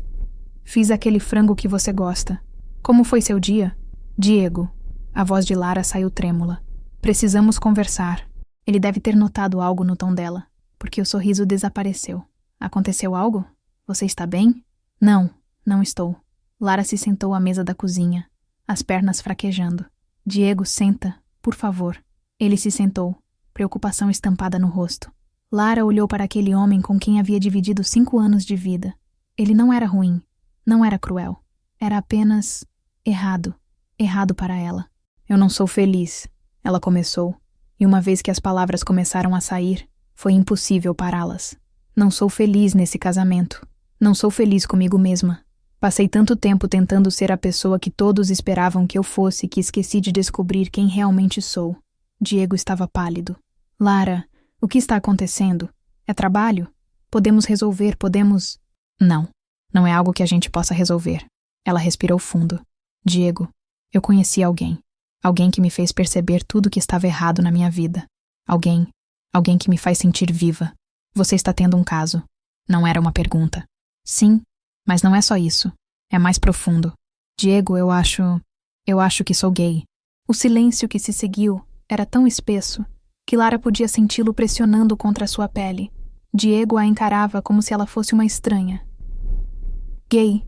Fiz aquele frango que você gosta. Como foi seu dia? Diego. A voz de Lara saiu trêmula. Precisamos conversar. Ele deve ter notado algo no tom dela, porque o sorriso desapareceu. Aconteceu algo? Você está bem? Não estou. Lara se sentou à mesa da cozinha, as pernas fraquejando. Diego, senta, por favor. Ele se sentou, preocupação estampada no rosto. Lara olhou para aquele homem com quem havia dividido 5 anos de vida. Ele não era ruim, não era cruel. Era apenas errado. Errado para ela. Eu não sou feliz, ela começou. E uma vez que as palavras começaram a sair, foi impossível pará-las. Não sou feliz nesse casamento. Não sou feliz comigo mesma. Passei tanto tempo tentando ser a pessoa que todos esperavam que eu fosse que esqueci de descobrir quem realmente sou. Diego estava pálido. Lara, o que está acontecendo? É trabalho? Podemos resolver, podemos... Não é algo que a gente possa resolver. Ela respirou fundo. Diego, eu conheci alguém. Alguém que me fez perceber tudo que estava errado na minha vida. Alguém que me faz sentir viva. Você está tendo um caso. Não era uma pergunta. Sim, mas não é só isso. É mais profundo. Diego, eu acho que sou gay. O silêncio que se seguiu era tão espesso que Lara podia senti-lo pressionando contra sua pele. Diego a encarava como se ela fosse uma estranha. Gay,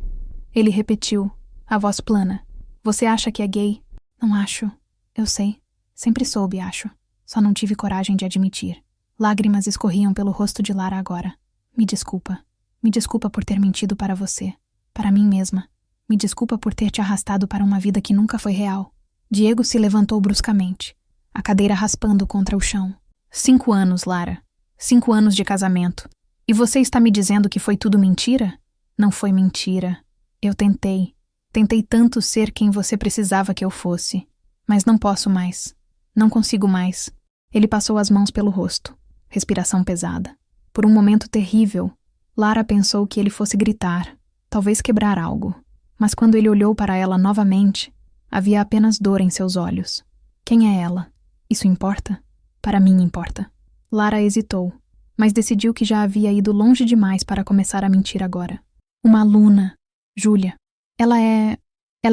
ele repetiu, a voz plana. Você acha que é gay? Não acho. Eu sei. Sempre soube, acho. Só não tive coragem de admitir. Lágrimas escorriam pelo rosto de Lara agora. Me desculpa. Me desculpa por ter mentido para você. Para mim mesma. Me desculpa por ter te arrastado para uma vida que nunca foi real. Diego se levantou bruscamente, a cadeira raspando contra o chão. 5 anos, Lara. 5 anos de casamento. E você está me dizendo que foi tudo mentira? Não foi mentira. Eu tentei. Tentei tanto ser quem você precisava que eu fosse. Mas não posso mais. Não consigo mais. Ele passou as mãos pelo rosto. Respiração pesada. Por um momento terrível, Lara pensou que ele fosse gritar, talvez quebrar algo. Mas quando ele olhou para ela novamente, havia apenas dor em seus olhos. Quem é ela? Isso importa? Para mim importa. Lara hesitou, mas decidiu que já havia ido longe demais para começar a mentir agora. Uma aluna, Júlia. Ela é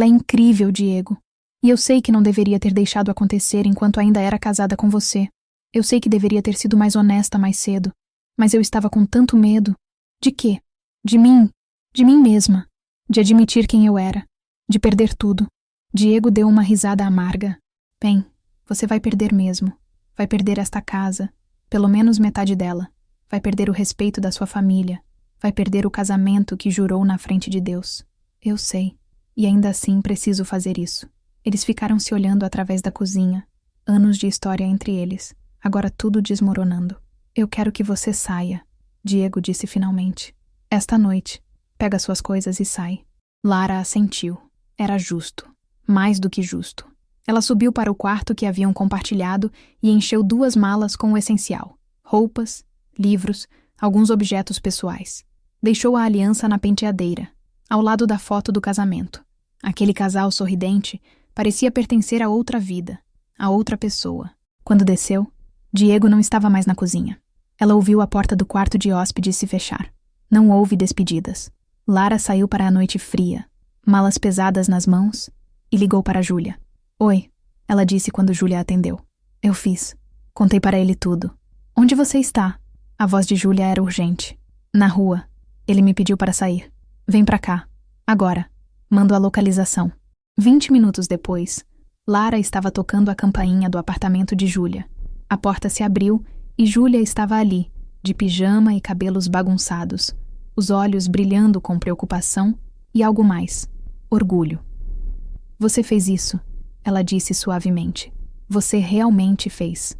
incrível, Diego. E eu sei que não deveria ter deixado acontecer enquanto ainda era casada com você. Eu sei que deveria ter sido mais honesta mais cedo. Mas eu estava com tanto medo. De quê? De mim. De mim mesma. De admitir quem eu era. De perder tudo. Diego deu uma risada amarga. Bem, você vai perder mesmo. Vai perder esta casa. Pelo menos metade dela. Vai perder o respeito da sua família. Vai perder o casamento que jurou na frente de Deus. Eu sei. E ainda assim preciso fazer isso. Eles ficaram se olhando através da cozinha. Anos de história entre eles. Agora tudo desmoronando. Eu quero que você saia, Diego disse finalmente. Esta noite. Pega suas coisas e sai. Lara assentiu. Era justo. Mais do que justo. Ela subiu para o quarto que haviam compartilhado e encheu 2 malas com o essencial. Roupas, livros, alguns objetos pessoais. Deixou a aliança na penteadeira, ao lado da foto do casamento. Aquele casal sorridente parecia pertencer a outra vida, a outra pessoa. Quando desceu, Diego não estava mais na cozinha. Ela ouviu a porta do quarto de hóspedes se fechar. Não houve despedidas. Lara saiu para a noite fria, malas pesadas nas mãos, e ligou para Júlia. Oi, ela disse quando Júlia atendeu. Eu fiz. Contei para ele tudo. Onde você está? A voz de Júlia era urgente. Na rua. Ele me pediu para sair. Vem pra cá. Agora. Mando a localização. 20 minutos depois, Lara estava tocando a campainha do apartamento de Júlia. A porta se abriu e Júlia estava ali, de pijama e cabelos bagunçados, os olhos brilhando com preocupação e algo mais, orgulho. Você fez isso, ela disse suavemente. Você realmente fez.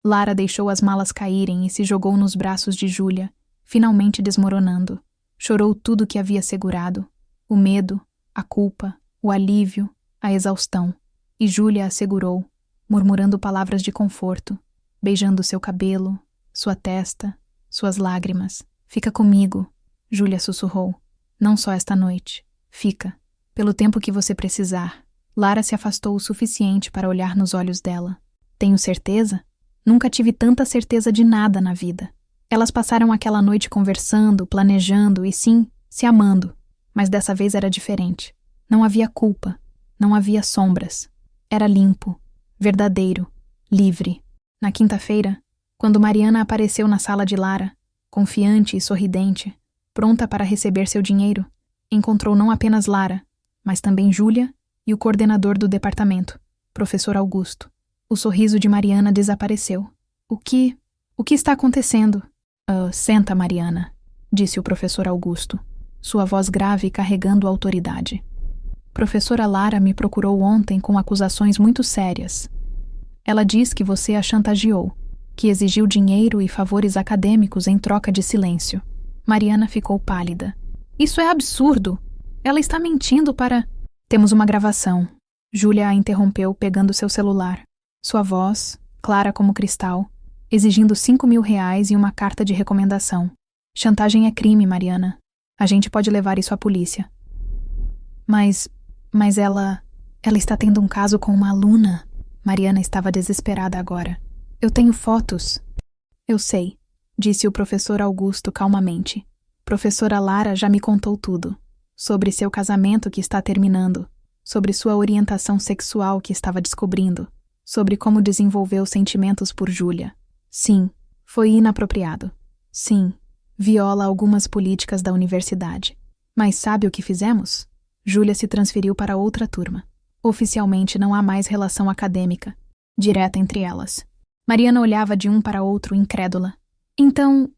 Lara deixou as malas caírem e se jogou nos braços de Júlia, finalmente desmoronando. Chorou tudo que havia segurado, o medo, a culpa, o alívio, a exaustão. E Júlia a segurou, murmurando palavras de conforto, beijando seu cabelo, sua testa, suas lágrimas. Fica comigo, Júlia sussurrou. Não só esta noite. Fica. Pelo tempo que você precisar. Lara se afastou o suficiente para olhar nos olhos dela. Tenho certeza? Nunca tive tanta certeza de nada na vida. Elas passaram aquela noite conversando, planejando e sim, se amando. Mas dessa vez era diferente. Não havia culpa. Não havia sombras. Era limpo, verdadeiro, livre. Na quinta-feira, quando Mariana apareceu na sala de Lara, confiante e sorridente, pronta para receber seu dinheiro, encontrou não apenas Lara, mas também Júlia e o coordenador do departamento, professor Augusto. O sorriso de Mariana desapareceu. O que está acontecendo? Senta, Mariana, disse o professor Augusto, sua voz grave carregando autoridade. Professora Lara me procurou ontem com acusações muito sérias. Ela diz que você a chantageou, que exigiu dinheiro e favores acadêmicos em troca de silêncio. Mariana ficou pálida. Isso é absurdo! Ela está mentindo para... Temos uma gravação. Júlia a interrompeu pegando seu celular. Sua voz, clara como cristal, exigindo R$ 5.000 e uma carta de recomendação. Chantagem é crime, Mariana. A gente pode levar isso à polícia. Mas ela está tendo um caso com uma aluna. Mariana estava desesperada agora. Eu tenho fotos. Eu sei, disse o professor Augusto calmamente. Professora Lara já me contou tudo. Sobre seu casamento que está terminando. Sobre sua orientação sexual que estava descobrindo. Sobre como desenvolveu sentimentos por Júlia. Sim, foi inapropriado. Sim, viola algumas políticas da universidade. Mas sabe o que fizemos? Júlia se transferiu para outra turma. Oficialmente não há mais relação acadêmica, direta entre elas. Mariana olhava de um para outro, incrédula. Então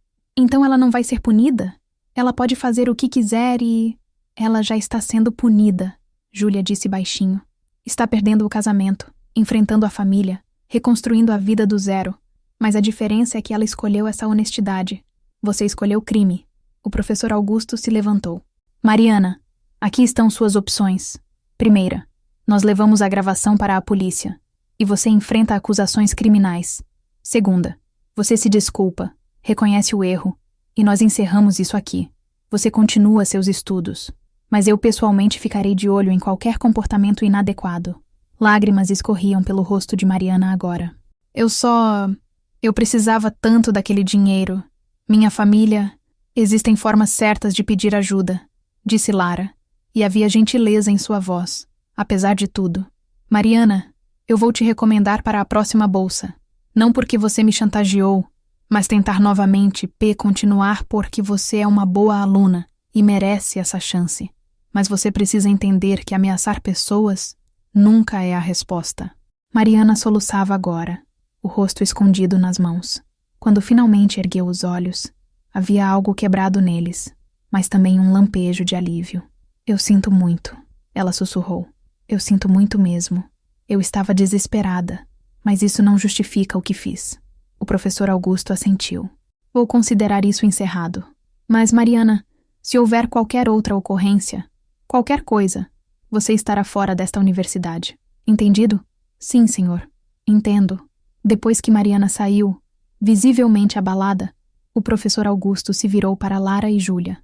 ela não vai ser punida? Ela pode fazer o que quiser e... Ela já está sendo punida, Júlia disse baixinho. Está perdendo o casamento, enfrentando a família, reconstruindo a vida do zero. Mas a diferença é que ela escolheu essa honestidade. Você escolheu crime. O professor Augusto se levantou. Mariana, aqui estão suas opções. Primeira, nós levamos a gravação para a polícia e você enfrenta acusações criminais. Segunda, você se desculpa, reconhece o erro e nós encerramos isso aqui. Você continua seus estudos, mas eu pessoalmente ficarei de olho em qualquer comportamento inadequado. Lágrimas escorriam pelo rosto de Mariana agora. Eu precisava tanto daquele dinheiro. Minha família... Existem formas certas de pedir ajuda, disse Lara. E havia gentileza em sua voz, apesar de tudo. Mariana, eu vou te recomendar para a próxima bolsa. Não porque você me chantageou, mas tentar novamente continuar porque você é uma boa aluna e merece essa chance. Mas você precisa entender que ameaçar pessoas nunca é a resposta. Mariana soluçava agora, o rosto escondido nas mãos. Quando finalmente ergueu os olhos, havia algo quebrado neles, mas também um lampejo de alívio. Eu sinto muito, ela sussurrou. Eu sinto muito mesmo. Eu estava desesperada, mas isso não justifica o que fiz. O professor Augusto assentiu. Vou considerar isso encerrado. Mas, Mariana, se houver qualquer outra ocorrência, qualquer coisa, você estará fora desta universidade. Entendido? Sim, senhor. Entendo. Depois que Mariana saiu, visivelmente abalada, o professor Augusto se virou para Lara e Júlia.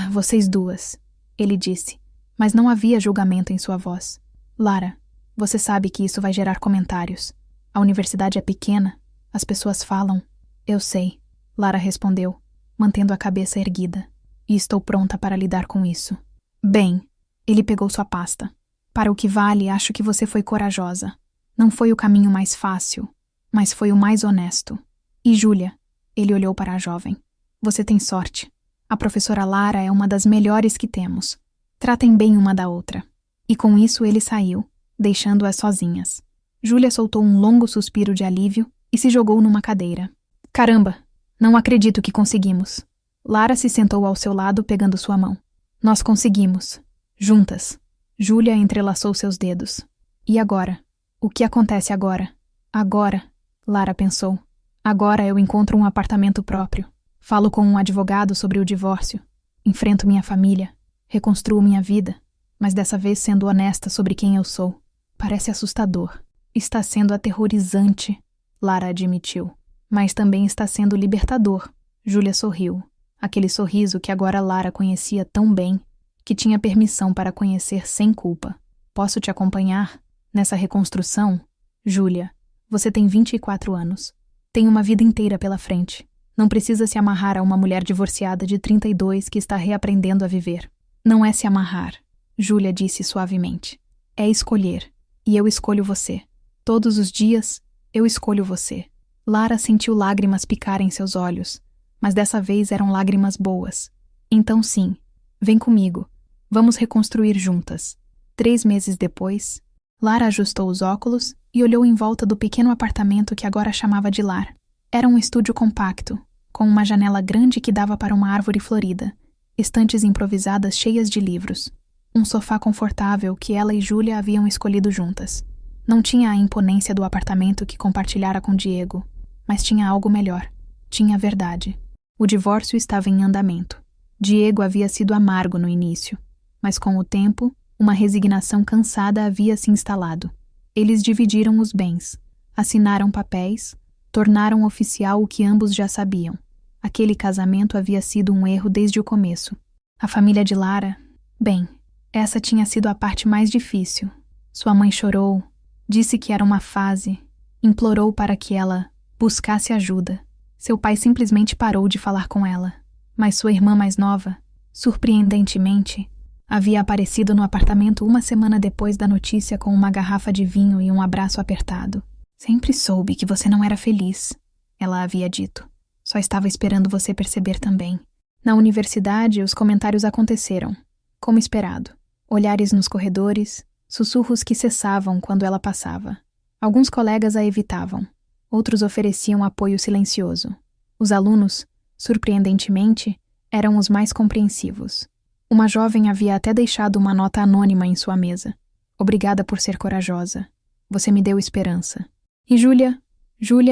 Vocês duas, ele disse, mas não havia julgamento em sua voz. Lara, você sabe que isso vai gerar comentários. A universidade é pequena, as pessoas falam. Eu sei, Lara respondeu, mantendo a cabeça erguida. E estou pronta para lidar com isso. Bem, ele pegou sua pasta. Para o que vale, acho que você foi corajosa. Não foi o caminho mais fácil, mas foi o mais honesto. E Júlia, Ele olhou para a jovem. Você tem sorte. A professora Lara é uma das melhores que temos. Tratem bem uma da outra. E com isso ele saiu, deixando-as sozinhas. Júlia soltou um longo suspiro de alívio e se jogou numa cadeira. Caramba, não acredito que conseguimos. Lara se sentou ao seu lado pegando sua mão. Nós conseguimos. Juntas. Júlia entrelaçou seus dedos. E agora? O que acontece agora? Agora, Lara pensou. Agora eu encontro um apartamento próprio. Falo com um advogado sobre o divórcio. Enfrento minha família. Reconstruo minha vida. Mas dessa vez sendo honesta sobre quem eu sou. Parece assustador. Está sendo aterrorizante, Lara admitiu. Mas também está sendo libertador. Júlia sorriu. Aquele sorriso que agora Lara conhecia tão bem, que tinha permissão para conhecer sem culpa. Posso te acompanhar nessa reconstrução? Júlia, você tem 24 anos. Tem uma vida inteira pela frente. Não precisa se amarrar a uma mulher divorciada de 32 que está reaprendendo a viver. Não é se amarrar, Júlia disse suavemente. É escolher. E eu escolho você. Todos os dias, eu escolho você. Lara sentiu lágrimas picarem seus olhos, mas dessa vez eram lágrimas boas. Então sim, vem comigo. Vamos reconstruir juntas. 3 meses depois, Lara ajustou os óculos e olhou em volta do pequeno apartamento que agora chamava de lar. Era um estúdio compacto, com uma janela grande que dava para uma árvore florida, estantes improvisadas cheias de livros, um sofá confortável que ela e Júlia haviam escolhido juntas. Não tinha a imponência do apartamento que compartilhara com Diego, mas tinha algo melhor. Tinha a verdade. O divórcio estava em andamento. Diego havia sido amargo no início, mas com o tempo, uma resignação cansada havia se instalado. Eles dividiram os bens, assinaram papéis, tornaram oficial o que ambos já sabiam. Aquele casamento havia sido um erro desde o começo. A família de Lara, bem, essa tinha sido a parte mais difícil. Sua mãe chorou, disse que era uma fase, implorou para que ela buscasse ajuda. Seu pai simplesmente parou de falar com ela. Mas sua irmã mais nova, surpreendentemente, havia aparecido no apartamento uma semana depois da notícia com uma garrafa de vinho e um abraço apertado. Sempre soube que você não era feliz, ela havia dito. Só estava esperando você perceber também. Na universidade, os comentários aconteceram, como esperado. Olhares nos corredores, sussurros que cessavam quando ela passava. Alguns colegas a evitavam, outros ofereciam apoio silencioso. Os alunos, surpreendentemente, eram os mais compreensivos. Uma jovem havia até deixado uma nota anônima em sua mesa. Obrigada por ser corajosa. Você me deu esperança. E Júlia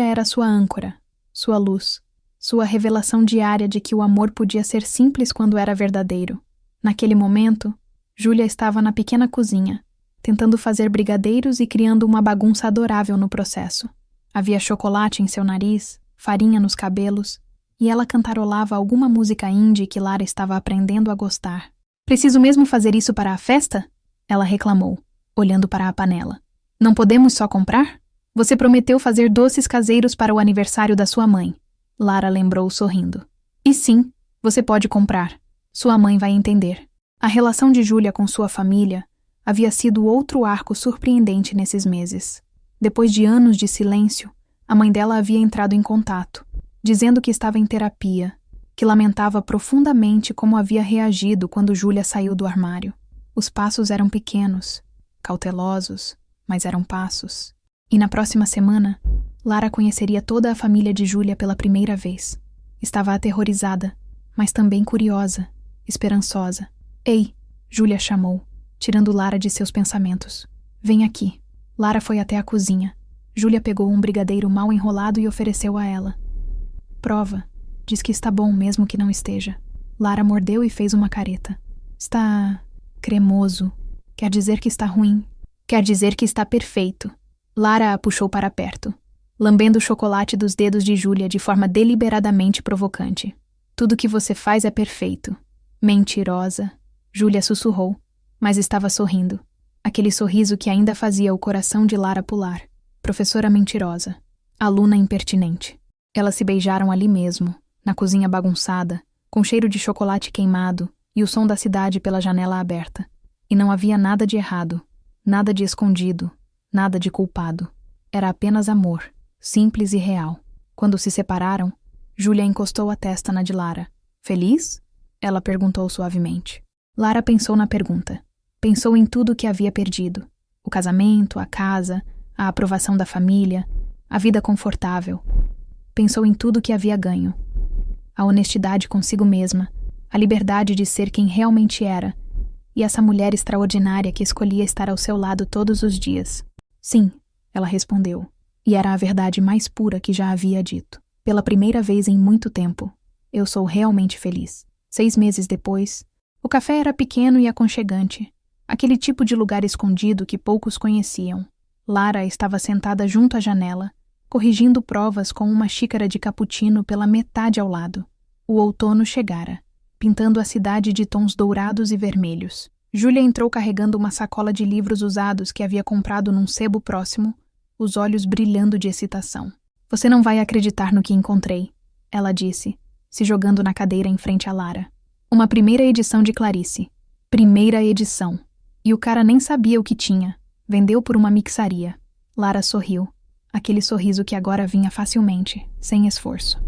era sua âncora, sua luz, sua revelação diária de que o amor podia ser simples quando era verdadeiro. Naquele momento, Júlia estava na pequena cozinha, tentando fazer brigadeiros e criando uma bagunça adorável no processo. Havia chocolate em seu nariz, farinha nos cabelos, e ela cantarolava alguma música indie que Lara estava aprendendo a gostar. Preciso mesmo fazer isso para a festa? Ela reclamou, olhando para a panela. Não podemos só comprar? Você prometeu fazer doces caseiros para o aniversário da sua mãe. Lara lembrou sorrindo. E sim, você pode comprar. Sua mãe vai entender. A relação de Júlia com sua família havia sido outro arco surpreendente nesses meses. Depois de anos de silêncio, a mãe dela havia entrado em contato, dizendo que estava em terapia, que lamentava profundamente como havia reagido quando Júlia saiu do armário. Os passos eram pequenos, cautelosos, mas eram passos. E na próxima semana, Lara conheceria toda a família de Júlia pela primeira vez. Estava aterrorizada, mas também curiosa, esperançosa. Ei, Júlia chamou, tirando Lara de seus pensamentos. Vem aqui. Lara foi até a cozinha. Júlia pegou um brigadeiro mal enrolado e ofereceu a ela. Prova. Diz que está bom mesmo que não esteja. Lara mordeu e fez uma careta. Está cremoso. Quer dizer que está ruim. Quer dizer que está perfeito. Lara a puxou para perto, lambendo o chocolate dos dedos de Júlia de forma deliberadamente provocante. Tudo que você faz é perfeito. Mentirosa. Júlia sussurrou, mas estava sorrindo. Aquele sorriso que ainda fazia o coração de Lara pular. Professora mentirosa. Aluna impertinente. Elas se beijaram ali mesmo, na cozinha bagunçada, com cheiro de chocolate queimado e o som da cidade pela janela aberta. E não havia nada de errado, nada de escondido, nada de culpado. Era apenas amor, simples e real. Quando se separaram, Júlia encostou a testa na de Lara. Feliz? Ela perguntou suavemente. Lara pensou na pergunta. Pensou em tudo o que havia perdido. O casamento, a casa, a aprovação da família, a vida confortável. Pensou em tudo o que havia ganho. A honestidade consigo mesma, a liberdade de ser quem realmente era, e essa mulher extraordinária que escolhia estar ao seu lado todos os dias. Sim, ela respondeu, e era a verdade mais pura que já havia dito. Pela primeira vez em muito tempo, eu sou realmente feliz. 6 meses depois, o café era pequeno e aconchegante, aquele tipo de lugar escondido que poucos conheciam. Lara estava sentada junto à janela, corrigindo provas com uma xícara de cappuccino pela metade ao lado. O outono chegara, pintando a cidade de tons dourados e vermelhos. Júlia entrou carregando uma sacola de livros usados que havia comprado num sebo próximo, os olhos brilhando de excitação. Você não vai acreditar no que encontrei, ela disse, se jogando na cadeira em frente a Lara. Uma primeira edição de Clarice. Primeira edição. E o cara nem sabia o que tinha. Vendeu por uma mixaria. Lara sorriu. Aquele sorriso que agora vinha facilmente, sem esforço.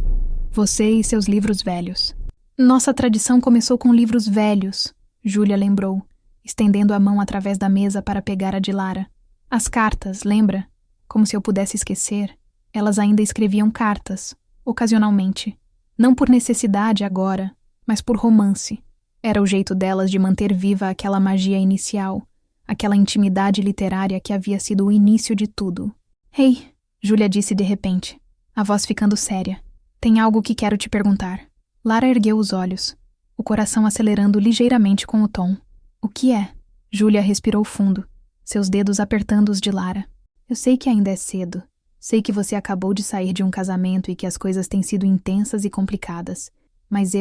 Você e seus livros velhos. Nossa tradição começou com livros velhos, Júlia lembrou, estendendo a mão através da mesa para pegar a de Lara. As cartas, lembra? Como se eu pudesse esquecer. Elas ainda escreviam cartas, ocasionalmente. Não por necessidade agora, mas por romance. Era o jeito delas de manter viva aquela magia inicial, aquela intimidade literária que havia sido o início de tudo. Ei, Júlia disse de repente, a voz ficando séria. Tem algo que quero te perguntar. Lara ergueu os olhos, o coração acelerando ligeiramente com o tom. O que é? Júlia respirou fundo, seus dedos apertando os de Lara. Eu sei que ainda é cedo. Sei que você acabou de sair de um casamento e que as coisas têm sido intensas e complicadas. Mas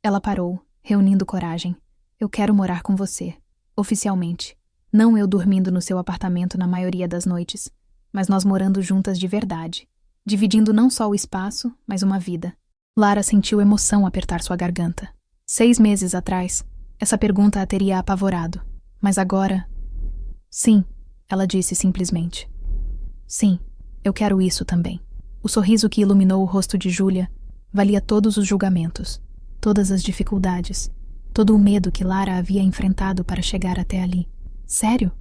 Ela parou, reunindo coragem. Eu quero morar com você. Oficialmente. Não eu dormindo no seu apartamento na maioria das noites, mas nós morando juntas de verdade. Dividindo não só o espaço, mas uma vida. Lara sentiu emoção apertar sua garganta. 6 meses atrás, essa pergunta a teria apavorado. Mas agora... Sim, ela disse simplesmente. Sim, eu quero isso também. O sorriso que iluminou o rosto de Júlia valia todos os julgamentos, todas as dificuldades, todo o medo que Lara havia enfrentado para chegar até ali. Sério?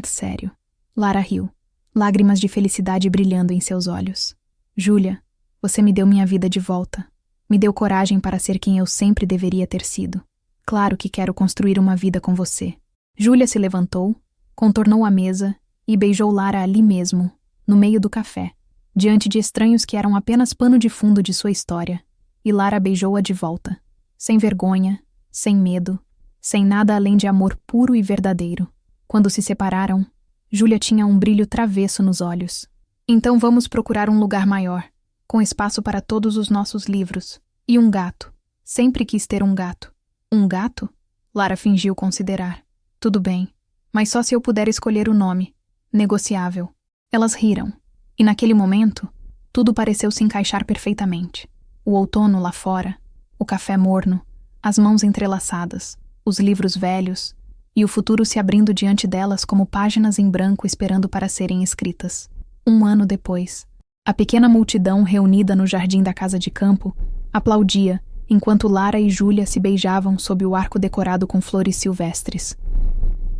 Sério. Lara riu, lágrimas de felicidade brilhando em seus olhos. Júlia, você me deu minha vida de volta. Me deu coragem para ser quem eu sempre deveria ter sido. Claro que quero construir uma vida com você. Júlia se levantou, contornou a mesa e beijou Lara ali mesmo, no meio do café, diante de estranhos que eram apenas pano de fundo de sua história. E Lara beijou-a de volta, sem vergonha, sem medo, sem nada além de amor puro e verdadeiro. Quando se separaram, Júlia tinha um brilho travesso nos olhos. Então vamos procurar um lugar maior, com espaço para todos os nossos livros. E um gato. Sempre quis ter um gato. Um gato? Lara fingiu considerar. Tudo bem, mas só se eu puder escolher o nome. Negociável. Elas riram. E naquele momento, tudo pareceu se encaixar perfeitamente. O outono lá fora, o café morno, as mãos entrelaçadas, os livros velhos, e o futuro se abrindo diante delas como páginas em branco esperando para serem escritas. 1 ano depois, a pequena multidão reunida no jardim da casa de campo aplaudia enquanto Lara e Júlia se beijavam sob o arco decorado com flores silvestres.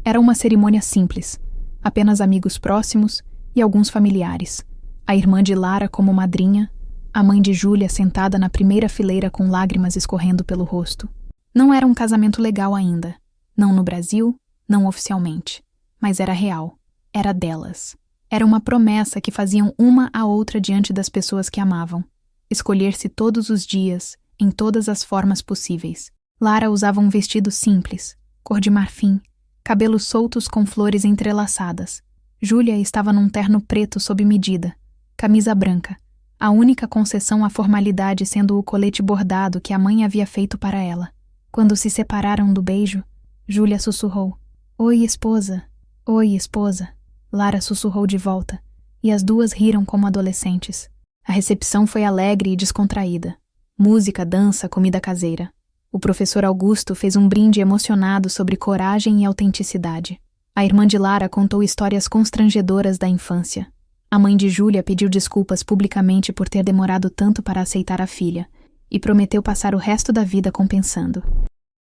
Era uma cerimônia simples, apenas amigos próximos e alguns familiares. A irmã de Lara como madrinha, a mãe de Júlia sentada na primeira fileira com lágrimas escorrendo pelo rosto. Não era um casamento legal ainda. Não no Brasil, não oficialmente. Mas era real. Era delas. Era uma promessa que faziam uma à outra diante das pessoas que amavam. Escolher-se todos os dias, em todas as formas possíveis. Lara usava um vestido simples, cor de marfim, cabelos soltos com flores entrelaçadas. Júlia estava num terno preto sob medida, camisa branca, a única concessão à formalidade sendo o colete bordado que a mãe havia feito para ela. Quando se separaram do beijo, Júlia sussurrou. Oi, esposa. Oi, esposa. Lara sussurrou de volta, e as duas riram como adolescentes. A recepção foi alegre e descontraída. Música, dança, comida caseira. O professor Augusto fez um brinde emocionado sobre coragem e autenticidade. A irmã de Lara contou histórias constrangedoras da infância. A mãe de Júlia pediu desculpas publicamente por ter demorado tanto para aceitar a filha e prometeu passar o resto da vida compensando.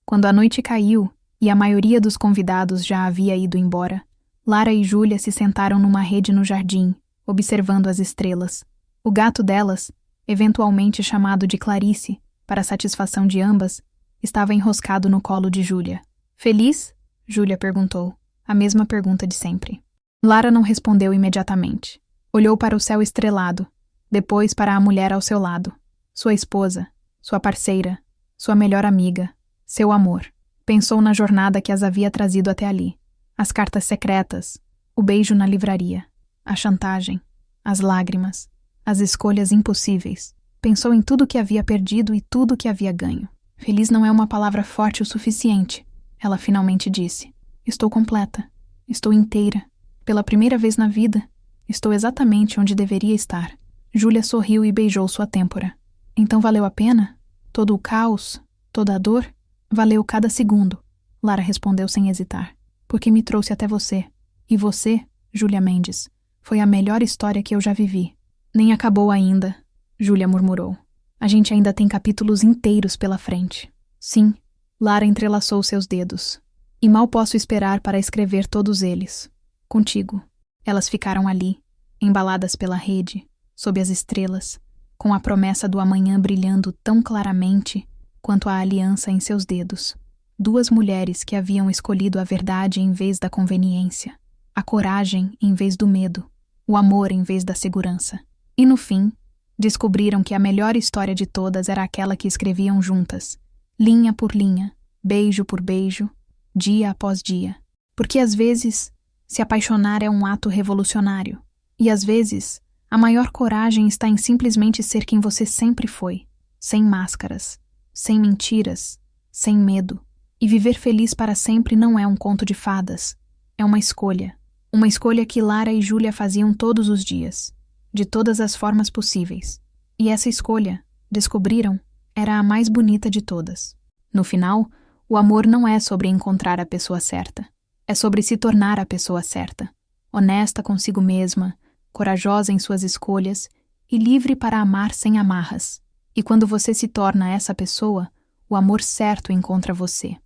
Quando a noite caiu e a maioria dos convidados já havia ido embora, Lara e Júlia se sentaram numa rede no jardim, observando as estrelas. O gato delas, eventualmente chamado de Clarice, para a satisfação de ambas, estava enroscado no colo de Júlia. Feliz? Júlia perguntou, a mesma pergunta de sempre. Lara não respondeu imediatamente. Olhou para o céu estrelado, depois para a mulher ao seu lado. Sua esposa, sua parceira, sua melhor amiga, seu amor. Pensou na jornada que as havia trazido até ali. As cartas secretas, o beijo na livraria, a chantagem, as lágrimas, as escolhas impossíveis. Pensou em tudo que havia perdido e tudo que havia ganho. Feliz não é uma palavra forte o suficiente, ela finalmente disse. Estou completa. Estou inteira. Pela primeira vez na vida, estou exatamente onde deveria estar. Júlia sorriu e beijou sua têmpora. Então valeu a pena? Todo o caos? Toda a dor? Valeu cada segundo, Lara respondeu sem hesitar. Porque me trouxe até você. E você, Júlia Mendes, foi a melhor história que eu já vivi. Nem acabou ainda, Júlia murmurou. A gente ainda tem capítulos inteiros pela frente. Sim, Lara entrelaçou seus dedos. E mal posso esperar para escrever todos eles. Contigo. Elas ficaram ali, embaladas pela rede, sob as estrelas, com a promessa do amanhã brilhando tão claramente quanto a aliança em seus dedos. Duas mulheres que haviam escolhido a verdade em vez da conveniência, a coragem em vez do medo, o amor em vez da segurança. E no fim, descobriram que a melhor história de todas era aquela que escreviam juntas, linha por linha, beijo por beijo, dia após dia. Porque às vezes, se apaixonar é um ato revolucionário. E às vezes, a maior coragem está em simplesmente ser quem você sempre foi, sem máscaras, sem mentiras, sem medo. E viver feliz para sempre não é um conto de fadas. É uma escolha. Uma escolha que Lara e Júlia faziam todos os dias, de todas as formas possíveis. E essa escolha, descobriram, era a mais bonita de todas. No final, o amor não é sobre encontrar a pessoa certa. É sobre se tornar a pessoa certa. Honesta consigo mesma, corajosa em suas escolhas e livre para amar sem amarras. E quando você se torna essa pessoa, o amor certo encontra você.